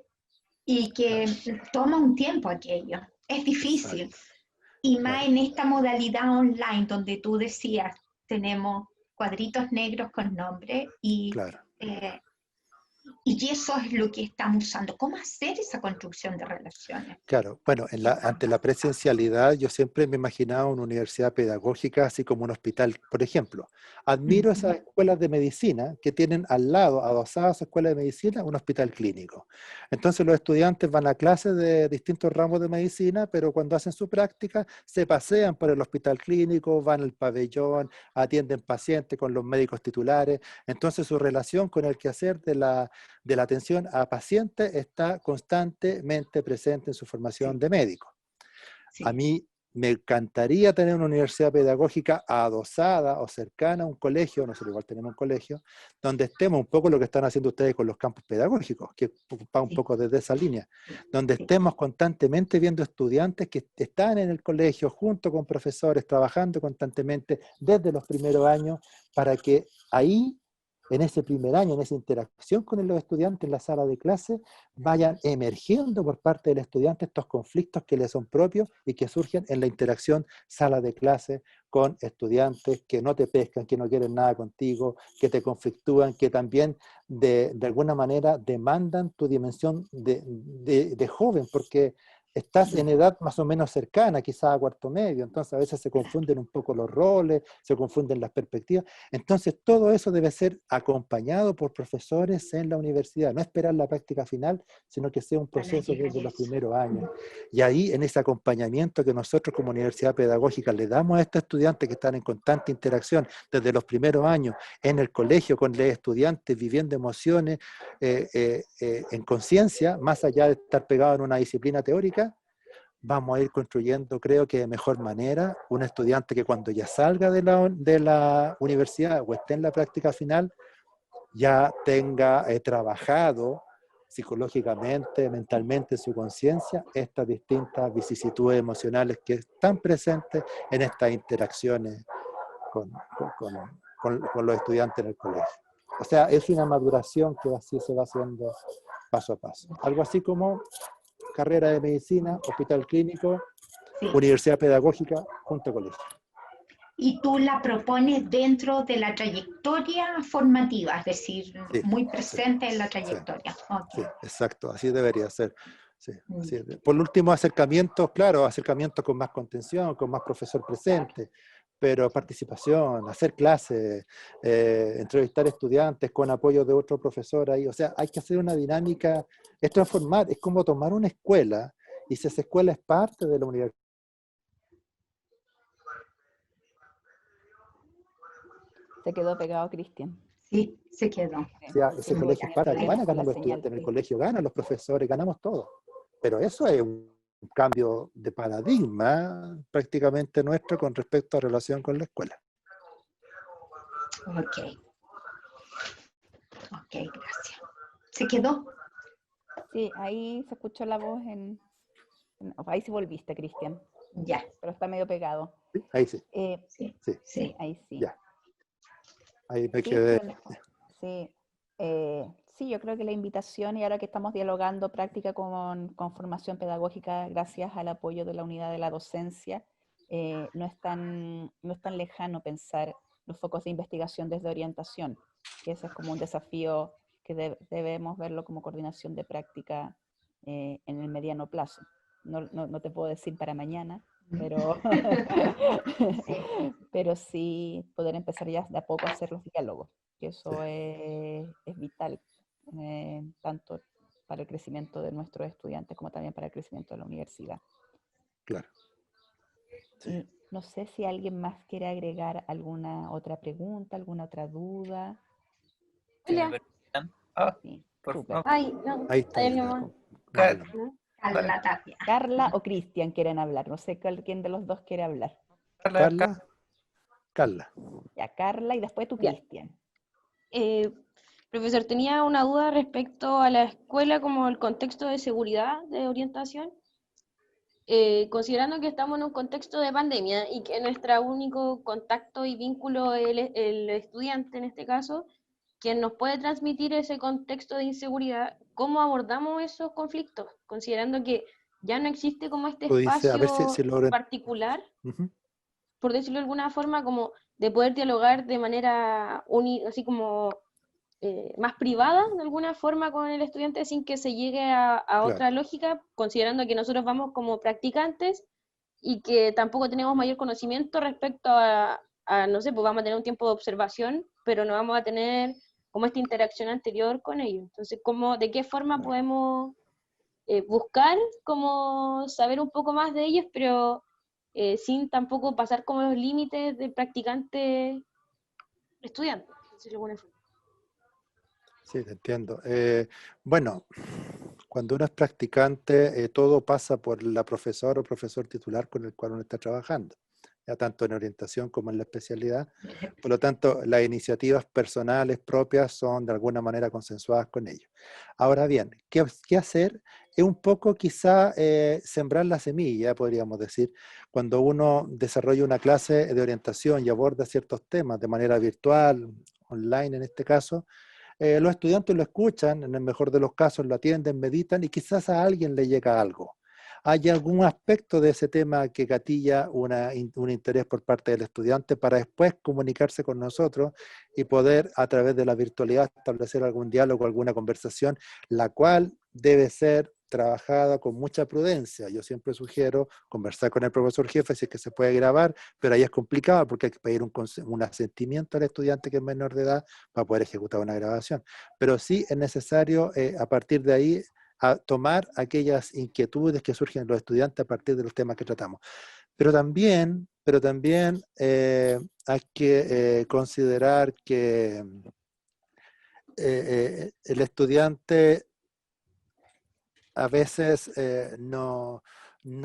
y que toma un tiempo aquello. Es difícil. Exacto. Y más en esta modalidad online donde tú decías, tenemos cuadritos negros con nombre y eso es lo que estamos usando. ¿Cómo hacer esa construcción de relaciones? Claro, bueno, ante la presencialidad yo siempre me imaginaba una universidad pedagógica así como un hospital. Por ejemplo, admiro esas escuelas de medicina que tienen al lado, adosadas a su escuela de medicina, un hospital clínico. Entonces los estudiantes van a clases de distintos ramos de medicina, pero cuando hacen su práctica se pasean por el hospital clínico, van al pabellón, atienden pacientes con los médicos titulares. Entonces su relación con el quehacer de la atención a pacientes está constantemente presente en su formación de médico. A mí me encantaría tener una universidad pedagógica adosada o cercana a un colegio, nosotros igual tenemos un colegio, donde estemos un poco lo que están haciendo ustedes con los campos pedagógicos, que va un poco desde esa línea, donde estemos constantemente viendo estudiantes que están en el colegio junto con profesores, trabajando constantemente desde los primeros años, para que ahí, en ese primer año, en esa interacción con los estudiantes en la sala de clase, vayan emergiendo por parte del estudiante estos conflictos que les son propios y que surgen en la interacción sala de clase con estudiantes que no te pescan, que no quieren nada contigo, que te conflictúan, que también de alguna manera demandan tu dimensión de joven, porque estás en edad más o menos cercana, quizás a cuarto medio, entonces a veces se confunden un poco los roles, se confunden las perspectivas. Entonces todo eso debe ser acompañado por profesores en la universidad, no esperar la práctica final, sino que sea un proceso desde los primeros años. Y ahí, en ese acompañamiento que nosotros como Universidad Pedagógica le damos a estos estudiantes que están en constante interacción desde los primeros años en el colegio con los estudiantes, viviendo emociones en conciencia, más allá de estar pegado en una disciplina teórica, vamos a ir construyendo, creo que de mejor manera, un estudiante que cuando ya salga de la universidad o esté en la práctica final, ya tenga trabajado psicológicamente, mentalmente, en su conciencia, estas distintas vicisitudes emocionales que están presentes en estas interacciones con los estudiantes en el colegio. O sea, es una maduración que así se va haciendo paso a paso. Algo así como carrera de medicina, hospital clínico, Sí. universidad pedagógica, junto a colegio. Y tú la propones dentro de la trayectoria formativa, es decir, Sí, muy presente sí, en la trayectoria. Sí, exacto, así debería ser. Sí, así es. Por último, acercamientos, claro, acercamientos con más contención, con más profesor presente, pero participación, hacer clases, entrevistar estudiantes con apoyo de otro profesor ahí. O sea, hay que hacer una dinámica, es transformar, es como tomar una escuela, y si esa escuela es parte de la universidad. Se quedó pegado Cristian. Sí, se quedó. O sea, ese colegio es para, van a ganar los estudiantes en el colegio, ganan los profesores, ganamos todos. Pero eso es un cambio de paradigma prácticamente nuestro con respecto a relación con la escuela. Ok. Ok, gracias. ¿Se quedó? Sí, ahí se escuchó la voz ahí sí volviste, Cristian. Ya. Pero está medio pegado. ¿Sí? Ahí sí. Sí. Sí. Sí, ahí sí. Ya. Ahí me Sí, quedé. sí. Sí, yo creo que la invitación, y ahora que estamos dialogando práctica con formación pedagógica gracias al apoyo de la unidad de la docencia, no es tan lejano pensar los focos de investigación desde orientación, que ese es como un desafío que debemos verlo como coordinación de práctica en el mediano plazo. No te puedo decir para mañana, pero, pero sí poder empezar ya de a poco a hacer los diálogos, que eso es vital, tanto para el crecimiento de nuestros estudiantes como también para el crecimiento de la universidad. Claro. Sí. Y no sé si alguien más quiere agregar alguna otra pregunta, alguna otra duda. Julia. Sí, Por súper. favor. Ay, no, Ahí está. hay alguien más. Carla Tapia. Carla o Cristian quieren hablar. No sé quién de los dos quiere hablar. Carla. Ya, Carla y después tú, Ya. Cristian. Profesor, tenía una duda respecto a la escuela como el contexto de seguridad, de orientación. Considerando que estamos en un contexto de pandemia y que nuestro único contacto y vínculo es el estudiante en este caso, quien nos puede transmitir ese contexto de inseguridad, ¿cómo abordamos esos conflictos? Considerando que ya no existe como este Tú dices, a ver si espacio logran. particular, por decirlo de alguna forma, como de poder dialogar de manera así como más privada, de alguna forma, con el estudiante sin que se llegue a otra lógica, considerando que nosotros vamos como practicantes y que tampoco tenemos mayor conocimiento respecto a no sé, pues vamos a tener un tiempo de observación, pero no vamos a tener como esta interacción anterior con ellos. Entonces, ¿de qué forma podemos buscar como saber un poco más de ellos, pero sin tampoco pasar como los límites de practicante-estudiante? Sí, te entiendo. Bueno, cuando uno es practicante, todo pasa por la profesora o profesor titular con el cual uno está trabajando, ya tanto en orientación como en la especialidad. Por lo tanto, las iniciativas personales propias son de alguna manera consensuadas con ellos. Ahora bien, ¿qué hacer? Es un poco quizá sembrar la semilla, podríamos decir, cuando uno desarrolla una clase de orientación y aborda ciertos temas de manera virtual, online en este caso. Los estudiantes lo escuchan, en el mejor de los casos lo atienden, meditan y quizás a alguien le llega algo. ¿Hay algún aspecto de ese tema que gatilla un interés por parte del estudiante para después comunicarse con nosotros y poder a través de la virtualidad establecer algún diálogo, alguna conversación, la cual debe ser trabajada con mucha prudencia. Yo siempre sugiero conversar con el profesor jefe si es que se puede grabar, pero ahí es complicado porque hay que pedir un asentimiento al estudiante que es menor de edad para poder ejecutar una grabación. Pero sí es necesario a partir de ahí a tomar aquellas inquietudes que surgen en los estudiantes a partir de los temas que tratamos. Pero también hay que considerar que el estudiante a veces no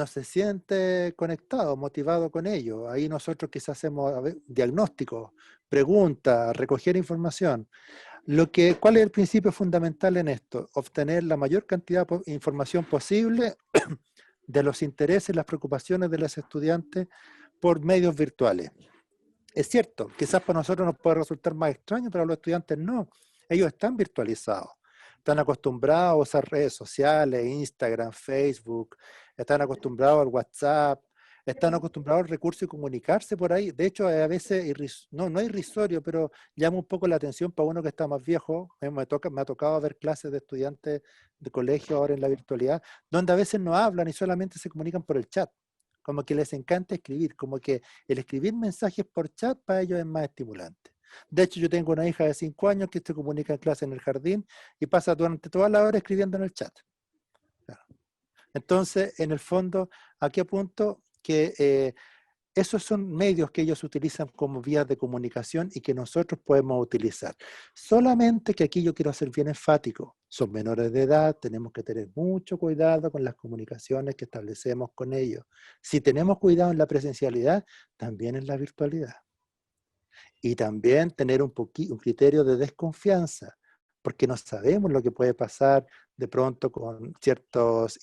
se siente conectado, motivado con ello. Ahí nosotros quizás hacemos diagnósticos, preguntas, recoger información. ¿Cuál es el principio fundamental en esto? Obtener la mayor cantidad de información posible de los intereses y las preocupaciones de los estudiantes por medios virtuales. Es cierto, quizás para nosotros nos puede resultar más extraño, pero a los estudiantes no. Ellos están virtualizados, están acostumbrados a usar redes sociales, Instagram, Facebook, están acostumbrados al WhatsApp, están acostumbrados al recurso de comunicarse por ahí. De hecho, a veces, no es irrisorio, pero llama un poco la atención para uno que está más viejo. Me ha tocado ver clases de estudiantes de colegio ahora en la virtualidad, donde a veces no hablan y solamente se comunican por el chat. Como que les encanta escribir, como que el escribir mensajes por chat para ellos es más estimulante. De hecho, yo tengo una hija de 5 años que se comunica en clase en el jardín y pasa durante toda la hora escribiendo en el chat. Claro. Entonces, en el fondo, aquí apunto que esos son medios que ellos utilizan como vías de comunicación y que nosotros podemos utilizar. Solamente que aquí yo quiero ser bien enfático. Son menores de edad, tenemos que tener mucho cuidado con las comunicaciones que establecemos con ellos. Si tenemos cuidado en la presencialidad, también en la virtualidad. Y también tener un criterio de desconfianza, porque no sabemos lo que puede pasar de pronto con ciertas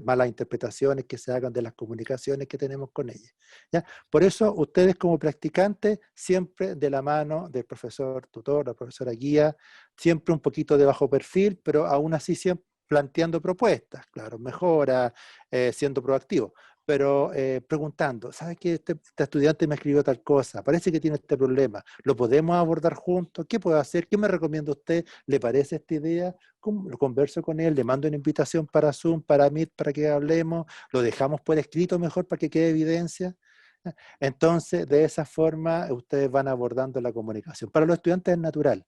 malas interpretaciones que se hagan de las comunicaciones que tenemos con ellas. ¿Ya? Por eso ustedes como practicantes, siempre de la mano del profesor tutor, la profesora guía, siempre un poquito de bajo perfil, pero aún así siempre planteando propuestas, claro, mejora, siendo proactivo. Pero preguntando, ¿sabe que este estudiante me escribió tal cosa? Parece que tiene este problema. ¿Lo podemos abordar juntos? ¿Qué puedo hacer? ¿Qué me recomienda usted? ¿Le parece esta idea? Lo converso con él, le mando una invitación para Zoom, para Meet, para que hablemos. ¿Lo dejamos por escrito mejor para que quede evidencia? Entonces, de esa forma, ustedes van abordando la comunicación. Para los estudiantes es natural.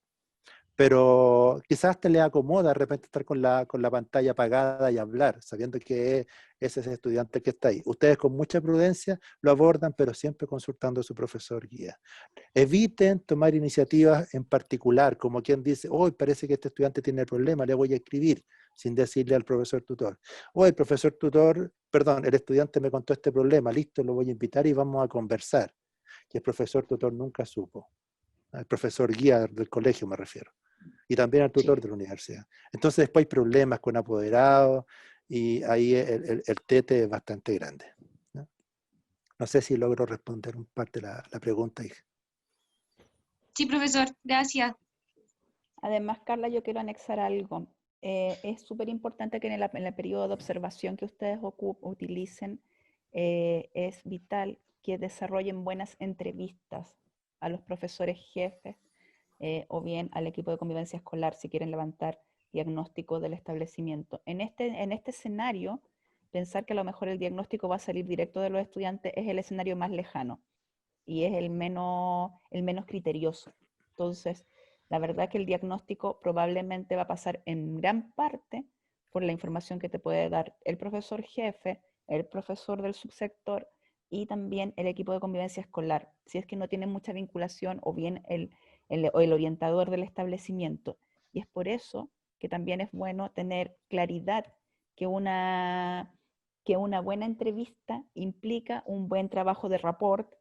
Pero quizás te le acomoda de repente estar con la pantalla apagada y hablar, sabiendo que es ese estudiante que está ahí. Ustedes con mucha prudencia lo abordan, pero siempre consultando a su profesor guía. Eviten tomar iniciativas en particular, como quien dice, hoy parece que este estudiante tiene problema, le voy a escribir, sin decirle al profesor tutor. Hoy el profesor tutor, perdón, el estudiante me contó este problema, listo, lo voy a invitar y vamos a conversar. Y el profesor tutor nunca supo. El profesor guía del colegio me refiero. Y también al tutor de la universidad. Entonces después hay problemas con apoderados y ahí el tete es bastante grande. No sé si logro responder un parte de la pregunta, hija. Sí, profesor, gracias. Además, Carla, yo quiero anexar algo. Es súper importante que en el periodo de observación que ustedes utilicen, es vital que desarrollen buenas entrevistas a los profesores jefes, o bien al equipo de convivencia escolar si quieren levantar diagnóstico del establecimiento. En este escenario, pensar que a lo mejor el diagnóstico va a salir directo de los estudiantes es el escenario más lejano y es el menos criterioso. Entonces, la verdad que el diagnóstico probablemente va a pasar en gran parte por la información que te puede dar el profesor jefe, el profesor del subsector y también el equipo de convivencia escolar, si es que no tienen mucha vinculación o bien el orientador del establecimiento. Y es por eso que también es bueno tener claridad que una buena entrevista implica un buen trabajo de rapport,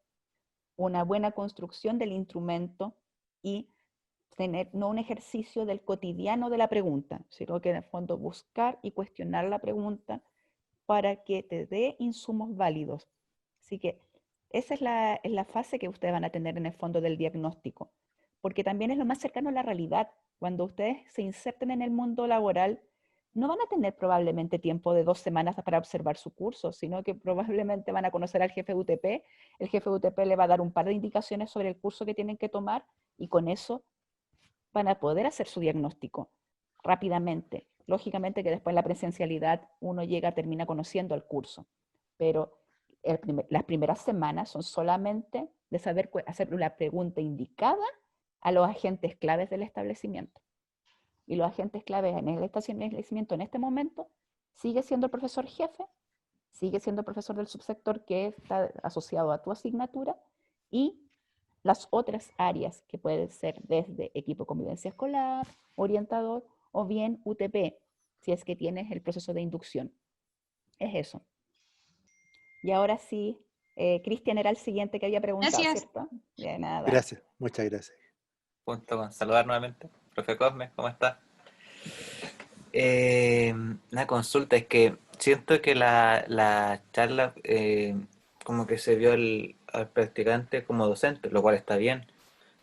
una buena construcción del instrumento y tener no un ejercicio del cotidiano de la pregunta, sino que en el fondo buscar y cuestionar la pregunta para que te dé insumos válidos. Así que esa es la fase que ustedes van a tener en el fondo del diagnóstico, porque también es lo más cercano a la realidad. Cuando ustedes se inserten en el mundo laboral, no van a tener probablemente tiempo de 2 semanas para observar su curso, sino que probablemente van a conocer al jefe de UTP, el jefe de UTP le va a dar un par de indicaciones sobre el curso que tienen que tomar y con eso van a poder hacer su diagnóstico rápidamente. Lógicamente que después la presencialidad uno termina conociendo el curso, pero las primeras semanas son solamente de saber hacer la pregunta indicada a los agentes claves del establecimiento. Y los agentes claves en el establecimiento en este momento sigue siendo el profesor jefe, sigue siendo el profesor del subsector que está asociado a tu asignatura y las otras áreas que pueden ser desde equipo de convivencia escolar, orientador o bien UTP, si es que tienes el proceso de inducción. Es eso. Y ahora sí, Cristian era el siguiente que había preguntado, Gracias. ¿cierto? De nada. Gracias, muchas gracias. Junto con saludar nuevamente. Profe Cosme, ¿cómo está? Una consulta, es que siento que la charla como que se vio al practicante como docente, lo cual está bien.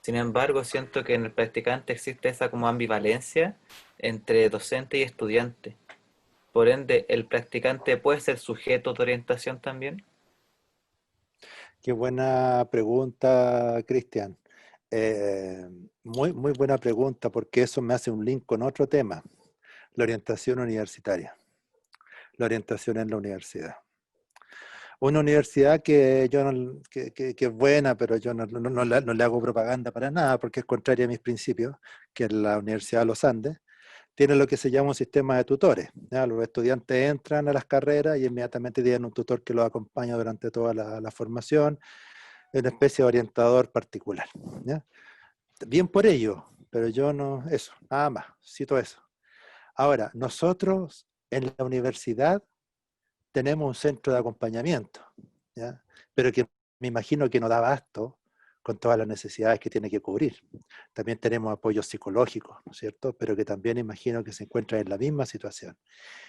Sin embargo, siento que en el practicante existe esa como ambivalencia entre docente y estudiante. Por ende, ¿el practicante puede ser sujeto de orientación también? Qué buena pregunta, Cristian. Muy buena pregunta, porque eso me hace un link con otro tema, la orientación universitaria, la orientación en la universidad. Una universidad que es buena, pero yo no le hago propaganda para nada, porque es contraria a mis principios, que es la Universidad de los Andes, tiene lo que se llama un sistema de tutores. ¿Ya? Los estudiantes entran a las carreras y inmediatamente tienen un tutor que los acompaña durante toda la formación, una especie de orientador particular. ¿Ya? Bien por ello, pero yo no, eso, nada más, cito eso. Ahora, nosotros en la universidad tenemos un centro de acompañamiento, ¿ya? Pero que me imagino que no da abasto con todas las necesidades que tiene que cubrir. También tenemos apoyo psicológico, ¿no es cierto? Pero que también imagino que se encuentran en la misma situación.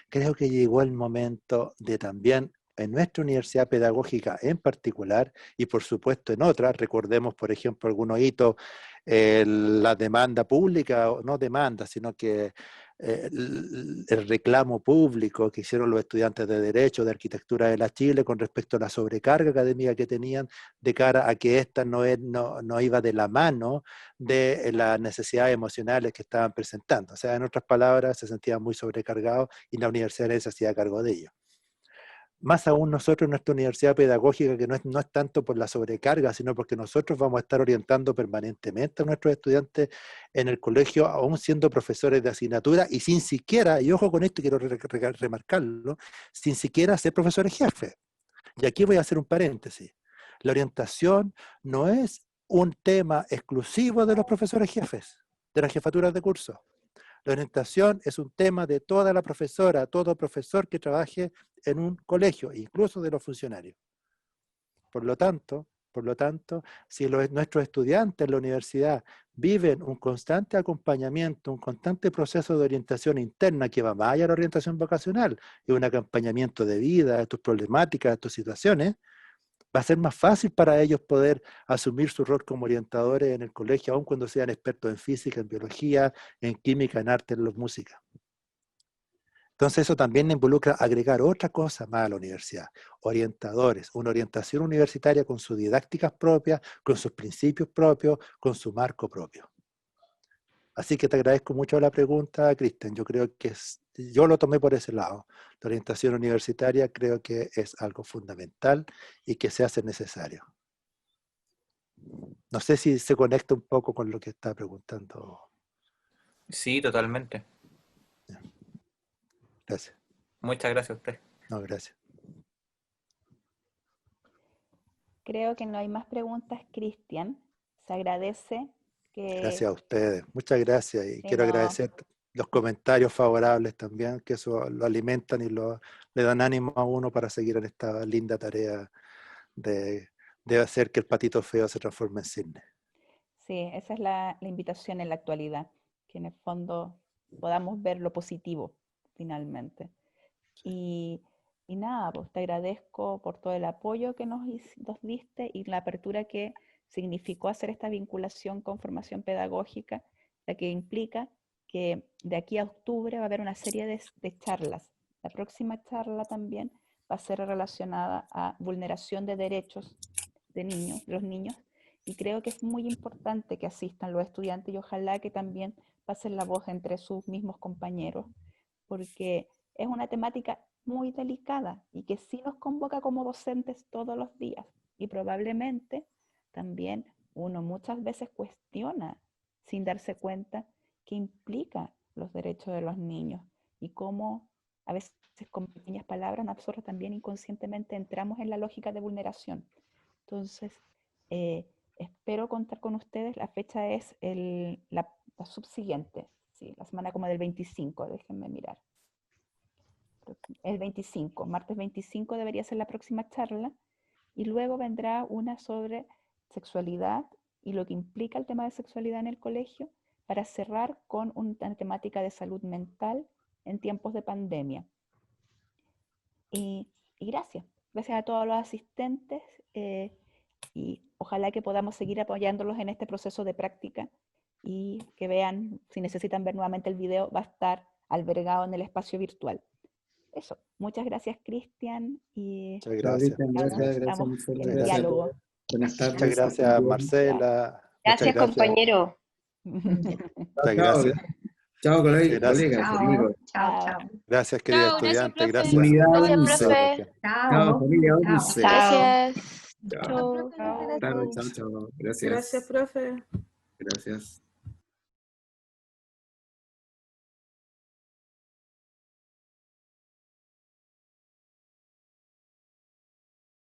Creo que llegó el momento de también, en nuestra universidad pedagógica en particular, y por supuesto en otras, recordemos por ejemplo algunos hitos, la demanda pública, no demanda, sino que el reclamo público que hicieron los estudiantes de Derecho, de Arquitectura de la Chile, con respecto a la sobrecarga académica que tenían, de cara a que esta no iba de la mano de las necesidades emocionales que estaban presentando. O sea, en otras palabras, se sentían muy sobrecargados y la universidad se hacía cargo de ello. Más aún nosotros en nuestra universidad pedagógica, que no es tanto por la sobrecarga, sino porque nosotros vamos a estar orientando permanentemente a nuestros estudiantes en el colegio, aún siendo profesores de asignatura y sin siquiera, y ojo con esto, quiero remarcarlo, sin siquiera ser profesores jefes. Y aquí voy a hacer un paréntesis. La orientación no es un tema exclusivo de los profesores jefes, de las jefaturas de curso. La orientación es un tema de toda la profesora, todo profesor que trabaje en un colegio, incluso de los funcionarios. Por lo tanto, si nuestros estudiantes en la universidad viven un constante acompañamiento, un constante proceso de orientación interna que va más allá de la orientación vocacional, y un acompañamiento de vida, de tus problemáticas, de tus situaciones, va a ser más fácil para ellos poder asumir su rol como orientadores en el colegio, aun cuando sean expertos en física, en biología, en química, en arte, en música. Entonces eso también involucra agregar otra cosa más a la universidad. Orientadores, una orientación universitaria con sus didácticas propias, con sus principios propios, con su marco propio. Así que te agradezco mucho la pregunta, Cristian. Yo creo que yo lo tomé por ese lado. La orientación universitaria creo que es algo fundamental y que se hace necesario. No sé si se conecta un poco con lo que está preguntando. Sí, totalmente. Gracias. Muchas gracias a usted. No, gracias. Creo que no hay más preguntas, Cristian. Se agradece que... Gracias a ustedes. Muchas gracias. Y quiero agradecer los comentarios favorables también, que eso lo alimentan y le dan ánimo a uno para seguir en esta linda tarea de hacer que el patito feo se transforme en cisne. Sí, esa es la invitación en la actualidad, que en el fondo podamos ver lo positivo finalmente. Y nada, pues te agradezco por todo el apoyo que nos diste y la apertura que significó hacer esta vinculación con formación pedagógica, la que implica que de aquí a octubre va a haber una serie de charlas. La próxima charla también va a ser relacionada a vulneración de derechos de los niños, y creo que es muy importante que asistan los estudiantes y ojalá que también pasen la voz entre sus mismos compañeros, porque es una temática muy delicada y que sí nos convoca como docentes todos los días. Y probablemente también uno muchas veces cuestiona sin darse cuenta qué implica los derechos de los niños y cómo a veces con pequeñas palabras nosotros también inconscientemente entramos en la lógica de vulneración. Entonces, espero contar con ustedes. La fecha es la subsiguiente, sí, la semana como del 25, déjenme mirar. El 25, martes 25 debería ser la próxima charla, y luego vendrá una sobre sexualidad y lo que implica el tema de sexualidad en el colegio, para cerrar con una temática de salud mental en tiempos de pandemia. Y gracias a todos los asistentes, y ojalá que podamos seguir apoyándolos en este proceso de práctica, y que vean, si necesitan ver nuevamente el video, va a estar albergado en el espacio virtual. Eso, muchas gracias, Cristian, y Muchas gracias. estamos en diálogo. Buenas tardes. Muchas gracias, Marcela. Gracias, compañero. Muchas gracias. Chao, Gracias. colegas, amigos. Chao. Gracias, querida Chao, gracias, estudiante. profe. Gracias. Comunidad Gracias, 11. profe. Chao, familia 11. Gracias. Chao. Chau. Buenas tardes, chao, chao. Gracias. Gracias, profe. Gracias.